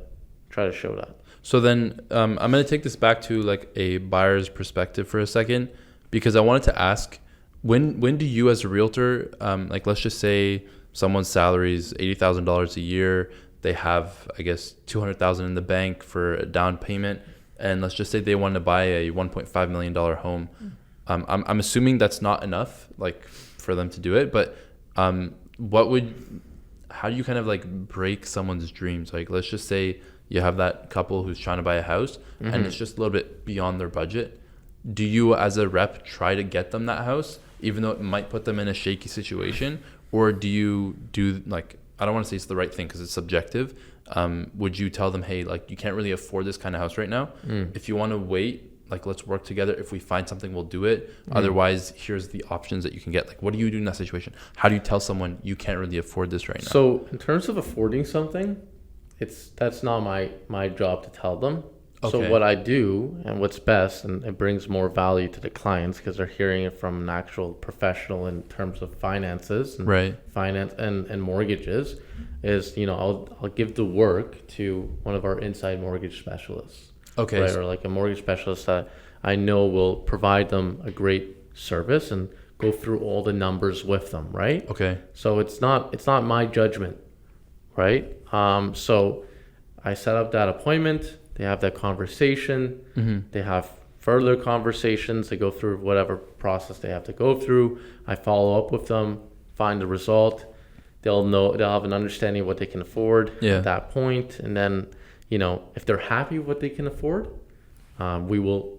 show that. So then I'm going to take this back to, like, a buyer's perspective for a second, because I wanted to ask, when do you as a realtor, like, let's just say someone's salary is $80,000 a year, they have, I guess, 200,000 in the bank for a down payment, and let's just say they want to buy a $1.5 million home. I'm assuming that's not enough, like, for them to do it, but how do you kind of like break someone's dreams? Like, let's just say you have that couple who's trying to buy a house and it's just a little bit beyond their budget. Do you, as a rep, try to get them that house, even though it might put them in a shaky situation? Or do you do, like, I don't want to say it's the right thing because it's subjective. Would you tell them, hey, like, you can't really afford this kind of house right now. If you want to wait, like, let's work together. If we find something, we'll do it. Otherwise, here's the options that you can get. Like, what do you do in that situation? How do you tell someone you can't really afford this right now? So in terms of affording something, that's not my job to tell them. Okay. So what I do and what's best, and it brings more value to the clients because they're hearing it from an actual professional in terms of finances and finance and mortgages, is, you know, I'll give the work to one of our inside mortgage specialists. Okay. Right, or like a mortgage specialist that I know will provide them a great service and go through all the numbers with them, right? Okay. So it's not my judgment, right? So I set up that appointment. They have that conversation. They have further conversations. They go through whatever process they have to go through. I follow up with them, find the result. They'll have an understanding of what they can afford at that point. And then, you know, if they're happy with what they can afford, we will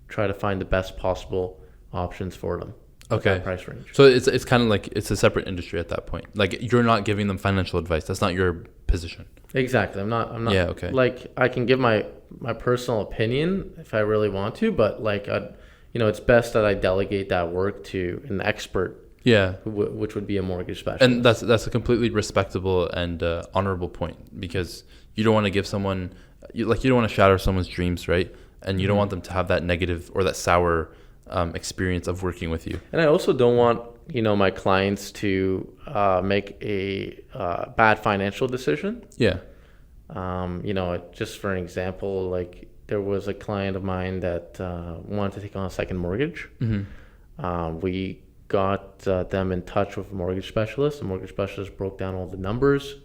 try to find the best possible options for them. Okay. Price range. So it's kind of like it's a separate industry at that point. Like, you're not giving them financial advice. That's not your position. Exactly. I'm not. Yeah. Okay. Like, I can give my personal opinion if I really want to, but like, it's best that I delegate that work to an expert. Yeah. Which would be a mortgage specialist. And that's a completely respectable and honorable point, because you don't want to give someone, you don't want to shatter someone's dreams, right? And you don't want them to have that negative or that sour experience of working with you. And I also don't want, my clients to make a bad financial decision. Yeah. Just for an example, like, there was a client of mine that wanted to take on a second mortgage. We got them in touch with a mortgage specialist. The mortgage specialist broke down all the numbers.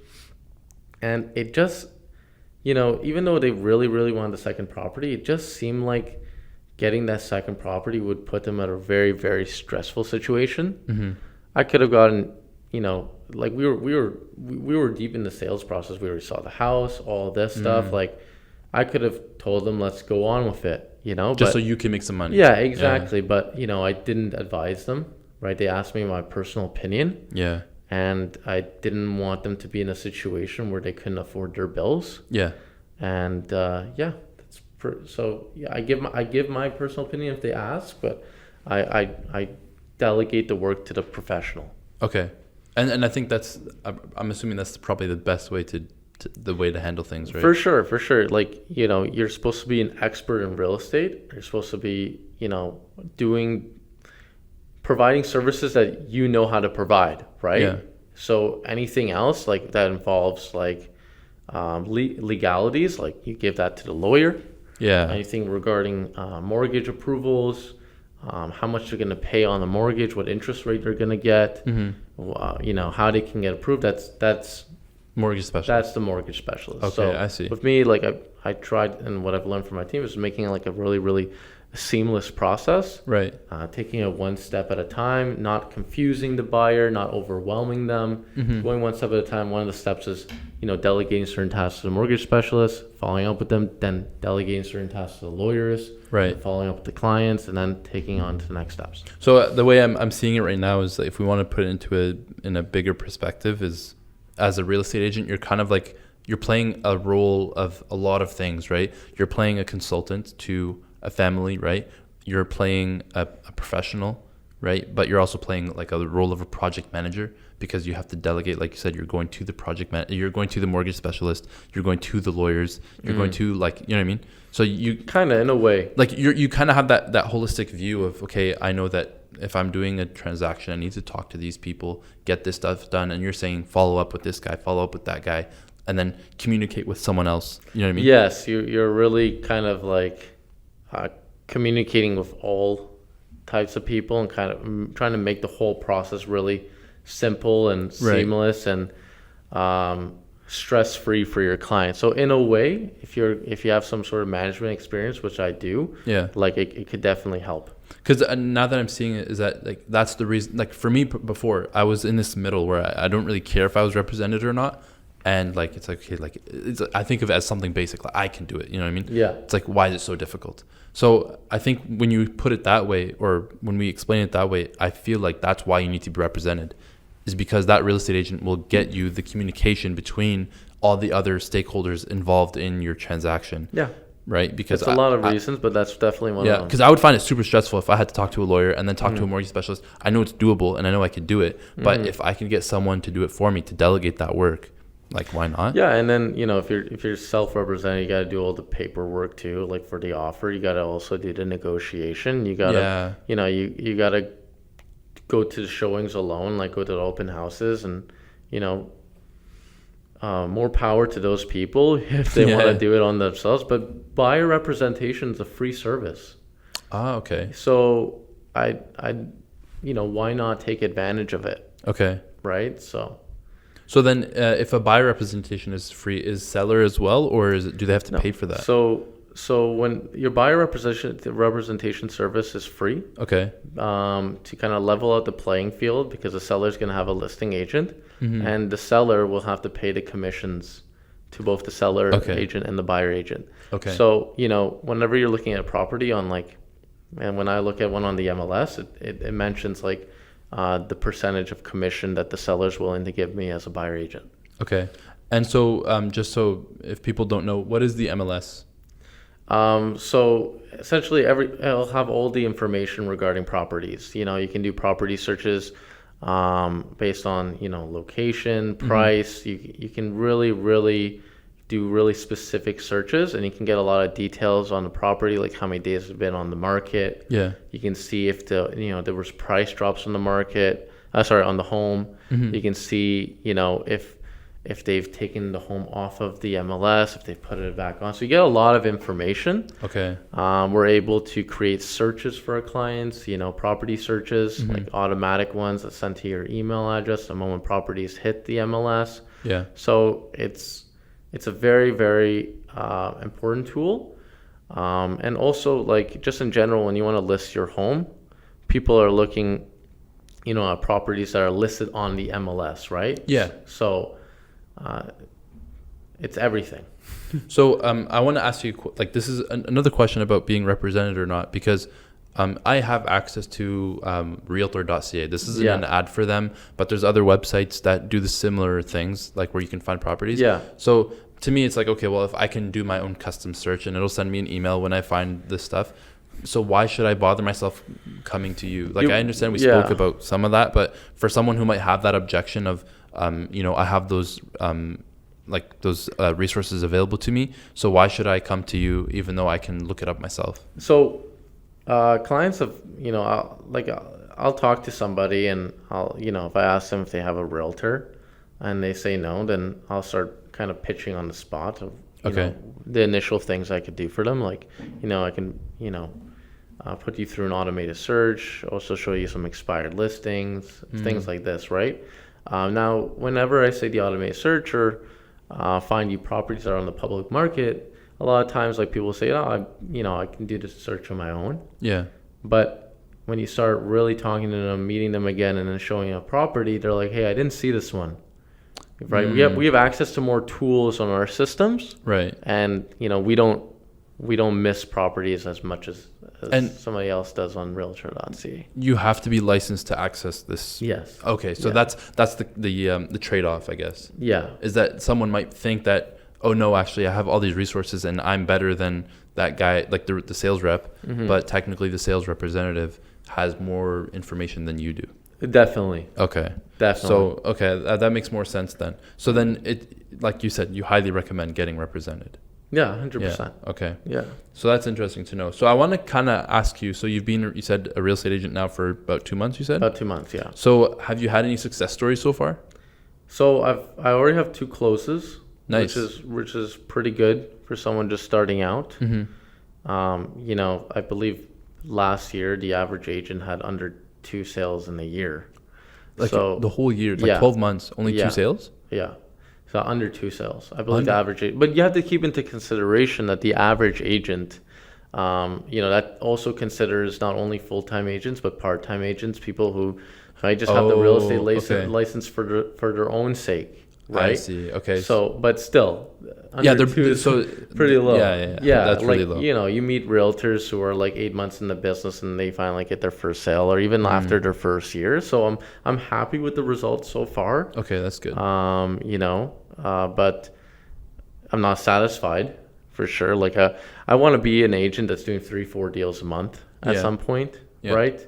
And it just, even though they really, really wanted the second property, it just seemed like getting that second property would put them at a very, very stressful situation. I could have gotten, like, we were deep in the sales process. We already saw the house, all this stuff. Like, I could have told them, let's go on with it, Just so you can make some money. Yeah, exactly. Yeah. But, I didn't advise them, right? They asked me my personal opinion. Yeah. And I didn't want them to be in a situation where they couldn't afford their bills. Yeah. And, I give my personal opinion if they ask, but I delegate the work to the professional. Okay. And I think I'm assuming that's probably the best way to handle things, right? For sure. Like, you're supposed to be an expert in real estate. You're supposed to be, providing services that you know how to provide, right? Yeah. So anything else, like, that involves, like, legalities, like, you give that to the lawyer. Yeah. Anything regarding mortgage approvals, how much they're going to pay on the mortgage, what interest rate they're going to get, how they can get approved. That's mortgage specialist. That's the mortgage specialist. Okay, so I see. With me, like, I tried, and what I've learned from my team is making it like a really, really seamless process. Right. Taking it one step at a time, not confusing the buyer, not overwhelming them. Going one step at a time. One of the steps is, delegating certain tasks to the mortgage specialist, following up with them, then delegating certain tasks to the lawyers, right, following up with the clients, and then taking on to the next steps. So the way I'm seeing it right now is, if we want to put it in a bigger perspective, is, as a real estate agent, you're kind of like, you're playing a role of a lot of things, right? You're playing a consultant to a family, right? You're playing a professional, right? But you're also playing like a role of a project manager, because you have to delegate. Like you said, you're going to the you're going to the mortgage specialist, you're going to the lawyers, you're going to, like, you know what I mean? So you kind of, in a way, like, you kind of have that holistic view of, okay, I know that if I'm doing a transaction, I need to talk to these people, get this stuff done. And you're saying, follow up with this guy, follow up with that guy, and then communicate with someone else. You know what I mean? Yes, you're really kind of like communicating with all types of people and kind of trying to make the whole process really simple and seamless. And stress-free for your client. So in a way, if you have some sort of management experience, which I do, Yeah. like it could definitely help. Because now that I'm seeing it, is that like that's the reason. Like for me, before I was in this middle where I don't really care if I was represented or not, and like it's like okay, like it's I think of it as something basic. Like I can do it. You know what I mean? Yeah. It's like why is it so difficult? So I think when you put it that way, or when we explain it that way, I feel like that's why you need to be represented, is because that real estate agent will get you the communication between all the other stakeholders involved in your transaction. Yeah. Right? Because it's a lot of reasons, but that's definitely one of them. Yeah, because I would find it super stressful if I had to talk to a lawyer and then talk to a mortgage specialist. I know it's doable and I know I could do it, but if I can get someone to do it for me, to delegate that work, like why not? Yeah, and then if you're self-represented, you got to do all the paperwork too. Like for the offer, you got to also do the negotiation. You got to you got to go to the showings alone, like go to the open houses, and more power to those people if they want to do it on themselves. But buyer representation is a free service. Ah, okay. So I why not take advantage of it? Okay. Right. So then, if a buyer representation is free, is seller as well, or do they have to pay for that? So when your buyer representation service is free, okay, to kind of level out the playing field, because the seller is going to have a listing agent, and the seller will have to pay the commissions to both the seller agent and the buyer agent. Okay. So whenever you're looking at a property on and when I look at one on the MLS, it mentions the percentage of commission that the seller is willing to give me as a buyer agent. Okay. And so just so if people don't know, what is the MLS? So essentially it'll have all the information regarding properties. You can do property searches based on, location, price. You can really do really specific searches, and you can get a lot of details on the property, like how many days it's been on the market. Yeah. You can see if there was price drops on the market, on the home. You can see, if they've taken the home off of the MLS, if they've put it back on. So you get a lot of information. Okay. We're able to create searches for our clients, property searches, like automatic ones that send to your email address the moment properties hit the MLS. Yeah. So it's a very, very important tool. And also, just in general, when you want to list your home, people are looking, at properties that are listed on the MLS, right? Yeah. So it's everything. So I want to ask you, this is another question about being represented or not, because I have access to realtor.ca. This isn't an ad for them, but there's other websites that do the similar things, like where you can find properties. Yeah. So to me, it's like, okay, well, if I can do my own custom search and it'll send me an email when I find this stuff, so why should I bother myself coming to you? I understand we spoke about some of that, but for someone who might have that objection of, I have those resources available to me, so why should I come to you even though I can look it up myself? So clients have, I'll talk to somebody, and I'll, if I ask them if they have a realtor and they say no, then I'll start kind of pitching on the spot of the initial things I could do for them. I can put you through an automated search, also show you some expired listings, things like this, right? Now, whenever I say the automated search or find you properties that are on the public market, a lot of times people say, I can do this search on my own. Yeah. But when you start really talking to them, meeting them again, and then showing a property, they're like, hey, I didn't see this one. Right. We have access to more tools on our systems. Right. And we don't miss properties as much as somebody else does on realtor.ca. You have to be licensed to access this. Yes. Okay. So that's the trade-off, I guess. Yeah. Is that someone might think that, oh no, actually I have all these resources and I'm better than that guy, like the sales rep, but technically the sales representative has more information than you do. Definitely. Okay. Definitely. So, okay, that makes more sense then. So then it, like you said, you highly recommend getting represented. Yeah, 100%. Yeah. Okay. Yeah. So that's interesting to know. So I want to kind of ask you, so you said a real estate agent now for about 2 months, you said? About 2 months, yeah. So have you had any success stories so far? So I already have 2 closes. Nice. Which is pretty good for someone just starting out. I believe last year the average agent had under 2 sales in a year. So the whole year, 12 months, only 2 sales? Yeah. So under 2 sales. I believe Under- the average, but you have to keep into consideration that the average agent, that also considers not only full-time agents, but part-time agents, people who might just have the real estate okay. license for their own sake, right? I see. Okay. So, but still, yeah, under 2 is so pretty low. Yeah. That's like, really low. you meet realtors who are like 8 months in the business and they finally get their first sale, or even after their first year. So I'm happy with the results so far. Okay, that's good. But I'm not satisfied for sure. Like I want to be an agent that's doing 3-4 deals a month at some point, right?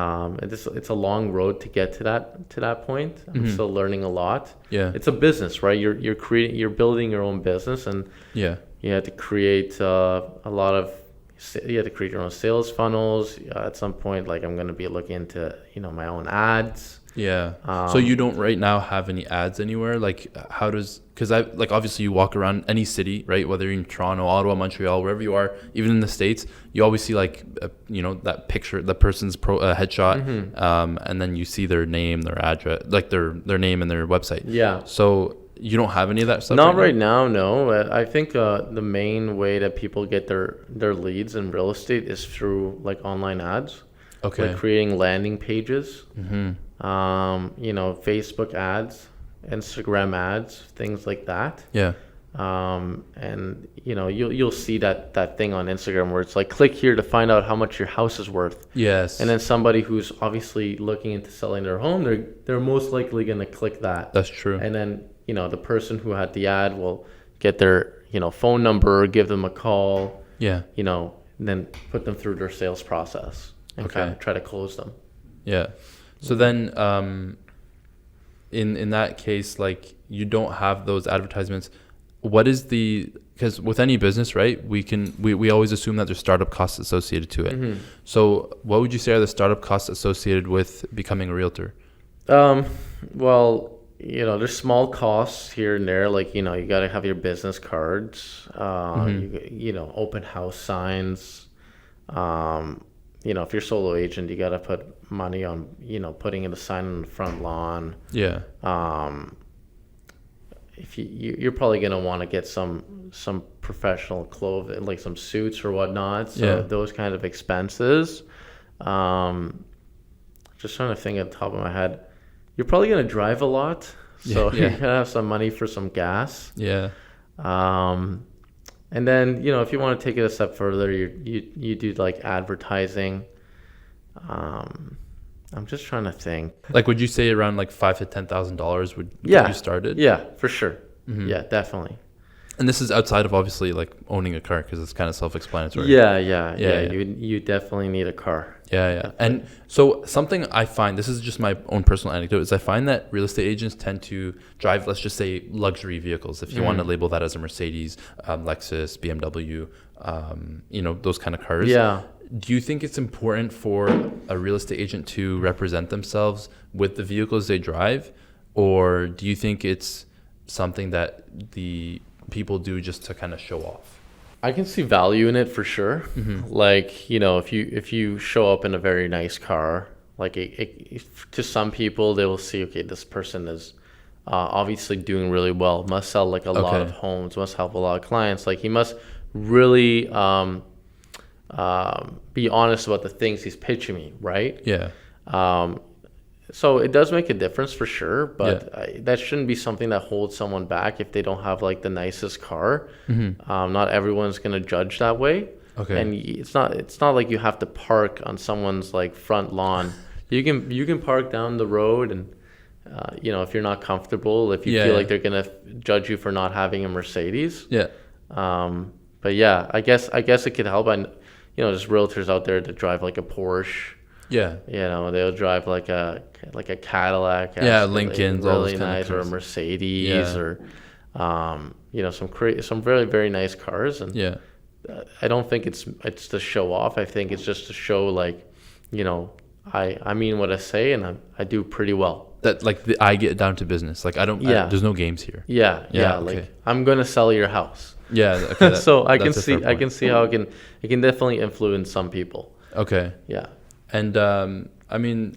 It's a long road to get to that point. I'm still learning a lot. Yeah, it's a business, right? You're building your own business, and you have to create you have to create your own sales funnels. At some point, like I'm going to be looking into my own ads. So you don't right now have any ads anywhere? Like how does, because I like obviously you walk around any city, right? Whether you're in Toronto, Ottawa, Montreal, wherever you are, even in the States, you always see like that picture, the person's headshot, and then you see their name, their address, like their name and their website. Yeah. So you don't have any of that stuff? Not right now, no. I think the main way that people get their leads in real estate is through like online ads. Okay. Like creating landing pages. Facebook ads, Instagram ads, things like that. Yeah. And you'll see that thing on Instagram where it's like, click here to find out how much your house is worth. Yes. And then somebody who's obviously looking into selling their home, they're most likely going to click that. That's true. And then the person who had the ad will get their phone number, give them a call. Yeah. And then put them through their sales process and kind of try to close them. Yeah. So then, in that case, like you don't have those advertisements. What is because with any business, right? We always assume that there's startup costs associated to it. So what would you say are the startup costs associated with becoming a realtor? Well, there's small costs here and there. Like, you got to have your business cards, open house signs. If you're solo agent, you got to put money on, putting in a sign on the front lawn. Yeah. If you're probably going to want to get some professional clothing, like some suits or whatnot. So those kind of expenses. Just trying to think at the top of my head. You're probably going to drive a lot. So you're going to have some money for some gas. Yeah. And then, if you want to take it a step further, you do like advertising. I'm just trying to think. Like, would you say around like $5,000 to $10,000 would get you started? Yeah, for sure. Yeah, definitely. And this is outside of obviously like owning a car, because it's kind of self-explanatory. Yeah. You definitely need a car. Yeah. And so something I find, this is just my own personal anecdote, is I find that real estate agents tend to drive, let's just say, luxury vehicles, if you want to label that as a Mercedes, Lexus, BMW, those kind of cars. Yeah. Do you think it's important for a real estate agent to represent themselves with the vehicles they drive? Or do you think it's something that the people do just to kind of show off? I can see value in it for sure. Like, if you show up in a very nice car, like to some people, they will see, okay, this person is obviously doing really well, must sell like a lot of homes, must help a lot of clients. Like he must really be honest about the things he's pitching me, right? Yeah. So it does make a difference for sure, but that shouldn't be something that holds someone back if they don't have like the nicest car. Not everyone's gonna judge that way. Okay. And it's not like you have to park on someone's like front lawn. You can park down the road, and if you're not comfortable, if you feel like they're gonna judge you for not having a Mercedes. Yeah. But yeah, I guess it could help. There's realtors out there that drive like a Porsche. Yeah. They'll drive like a Cadillac. Yeah, Lincoln's, really nice, or a Mercedes, or some very, very nice cars. And I don't think it's to show off. I think it's just to show like, I mean what I say, and I do pretty well. That like I get down to business. Like I don't. There's no games here. Yeah. Like I'm gonna sell your house. Yeah. Okay, so I can see how it can definitely influence some people. Okay. Yeah. And I mean,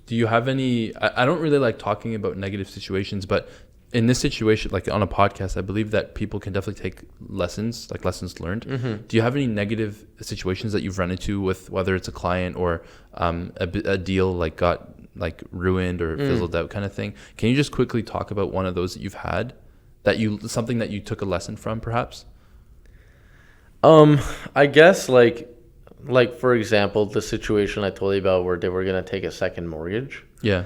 do you have any? I don't really like talking about negative situations, but in this situation, like on a podcast, I believe that people can definitely take lessons, like lessons learned. Do you have any negative situations that you've run into with whether it's a client or a deal like got like ruined or fizzled out kind of thing? Can you just quickly talk about one of those that you've had, something that you took a lesson from, perhaps? I guess like for example, the situation I told you about where they were gonna take a second mortgage. Yeah.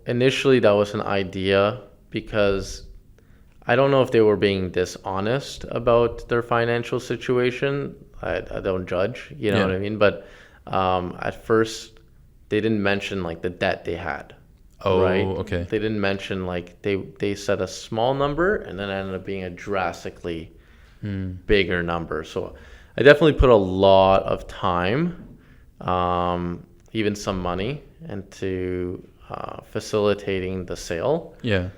Initially that was an idea because I don't know if they were being dishonest about their financial situation. I don't judge, you know what I mean? But at first they didn't mention like the debt they had. Oh, right? okay. They didn't mention like they said a small number and then it ended up being a drastically bigger number. So I definitely put a lot of time, even some money into facilitating the sale. Yeah.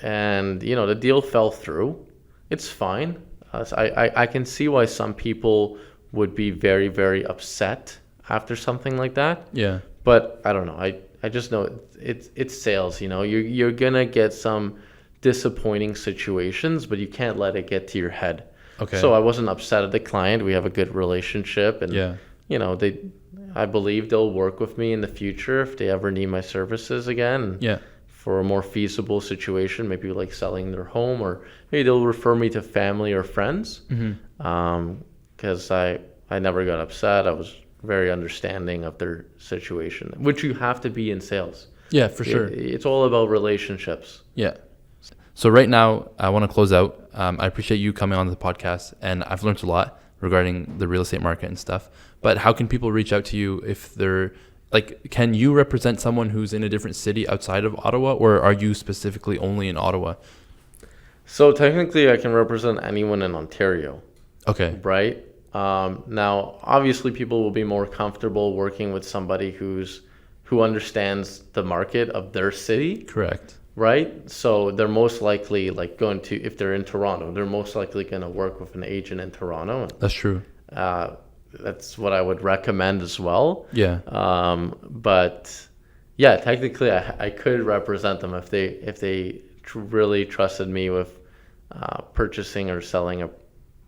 And the deal fell through. It's fine. I can see why some people would be very, very upset after something like that. Yeah. But I don't know. I just know it's sales. You're gonna get some disappointing situations, but you can't let it get to your head. Okay. So I wasn't upset at the client. We have a good relationship, and I believe they'll work with me in the future if they ever need my services again. Yeah. For a more feasible situation, maybe like selling their home, or maybe they'll refer me to family or friends. Because I never got upset. I was very understanding of their situation, which you have to be in sales. Yeah, for sure. It's all about relationships. Yeah. So right now, I want to close out. I appreciate you coming on the podcast, and I've learned a lot regarding the real estate market and stuff. But how can people reach out to you if they're like, can you represent someone who's in a different city outside of Ottawa, or are you specifically only in Ottawa? So technically, I can represent anyone in Ontario. Okay. Right? Now, obviously, people will be more comfortable working with somebody who understands the market of their city. Correct. Right? So they're most likely if they're in Toronto, they're most likely going to work with an agent in Toronto. That's true. That's what I would recommend as well. Yeah. But yeah, technically I could represent them if they really trusted me with purchasing or selling a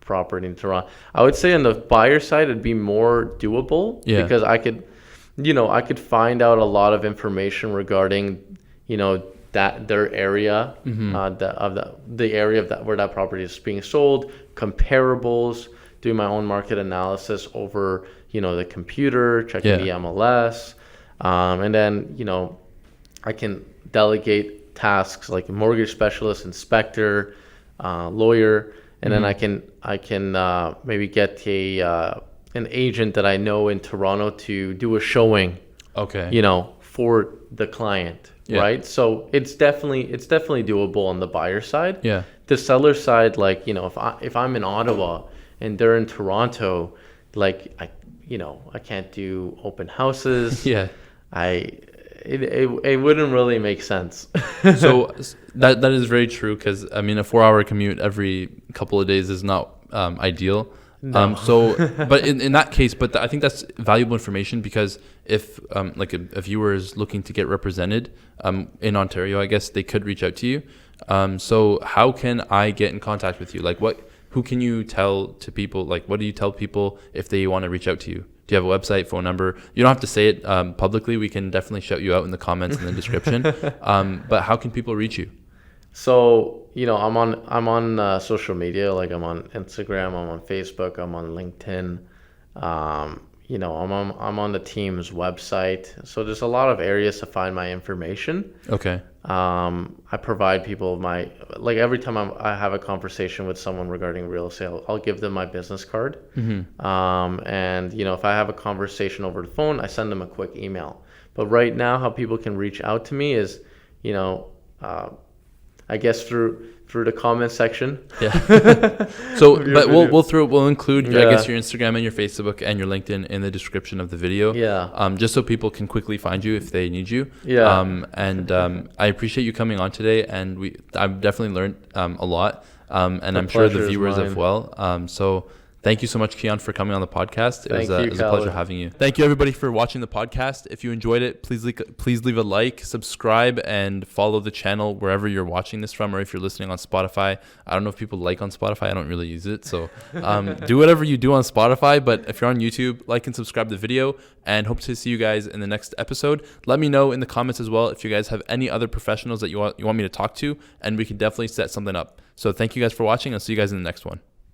property in Toronto. I would say on the buyer side it'd be more doable because I could find out a lot of information regarding that their area, the area of that where that property is being sold, comparables, do my own market analysis over the computer, checking the MLS, and then I can delegate tasks like mortgage specialist, inspector, lawyer, and then I can maybe get an agent that I know in Toronto to do a showing. Okay. For the client. Yeah. Right. So it's definitely doable on the buyer side. Yeah. The seller side, if I'm in Ottawa and they're in Toronto, I can't do open houses. Yeah. It wouldn't really make sense. So that is very true because a 4-hour commute every couple of days is not ideal. No. But in that case, I think that's valuable information because if a viewer is looking to get represented in Ontario, I guess they could reach out to you. So how can I get in contact with you? Who can you tell to people? What do you tell people if they want to reach out to you? Do you have a website, phone number? You don't have to say it publicly. We can definitely shout you out in the comments and the description. But how can people reach you? So, I'm on social media, I'm on Instagram, I'm on Facebook, I'm on LinkedIn. I'm on the team's website. So there's a lot of areas to find my information. Okay. I provide people every time I have a conversation with someone regarding real estate, I'll give them my business card. Mm-hmm. And if I have a conversation over the phone, I send them a quick email. But right now, how people can reach out to me is, I guess through the comment section. Yeah. So, but we'll include I guess your Instagram and your Facebook and your LinkedIn in the description of the video. Yeah. Just so people can quickly find you if they need you. Yeah. I appreciate you coming on today, and I've definitely learned a lot. And I'm sure the viewers have well. So Thank you so much, Keon, for coming on the podcast. It was a Khalid. pleasure having you. Thank you, everybody, for watching the podcast. If you enjoyed it, please leave a like, subscribe, and follow the channel wherever you're watching this from, or if you're listening on Spotify. I don't know if people like on Spotify. I don't really use it. So do whatever you do on Spotify. But if you're on YouTube, like and subscribe the video, and hope to see you guys in the next episode. Let me know in the comments as well if you guys have any other professionals that you want me to talk to, and we can definitely set something up. So thank you guys for watching. I'll see you guys in the next one.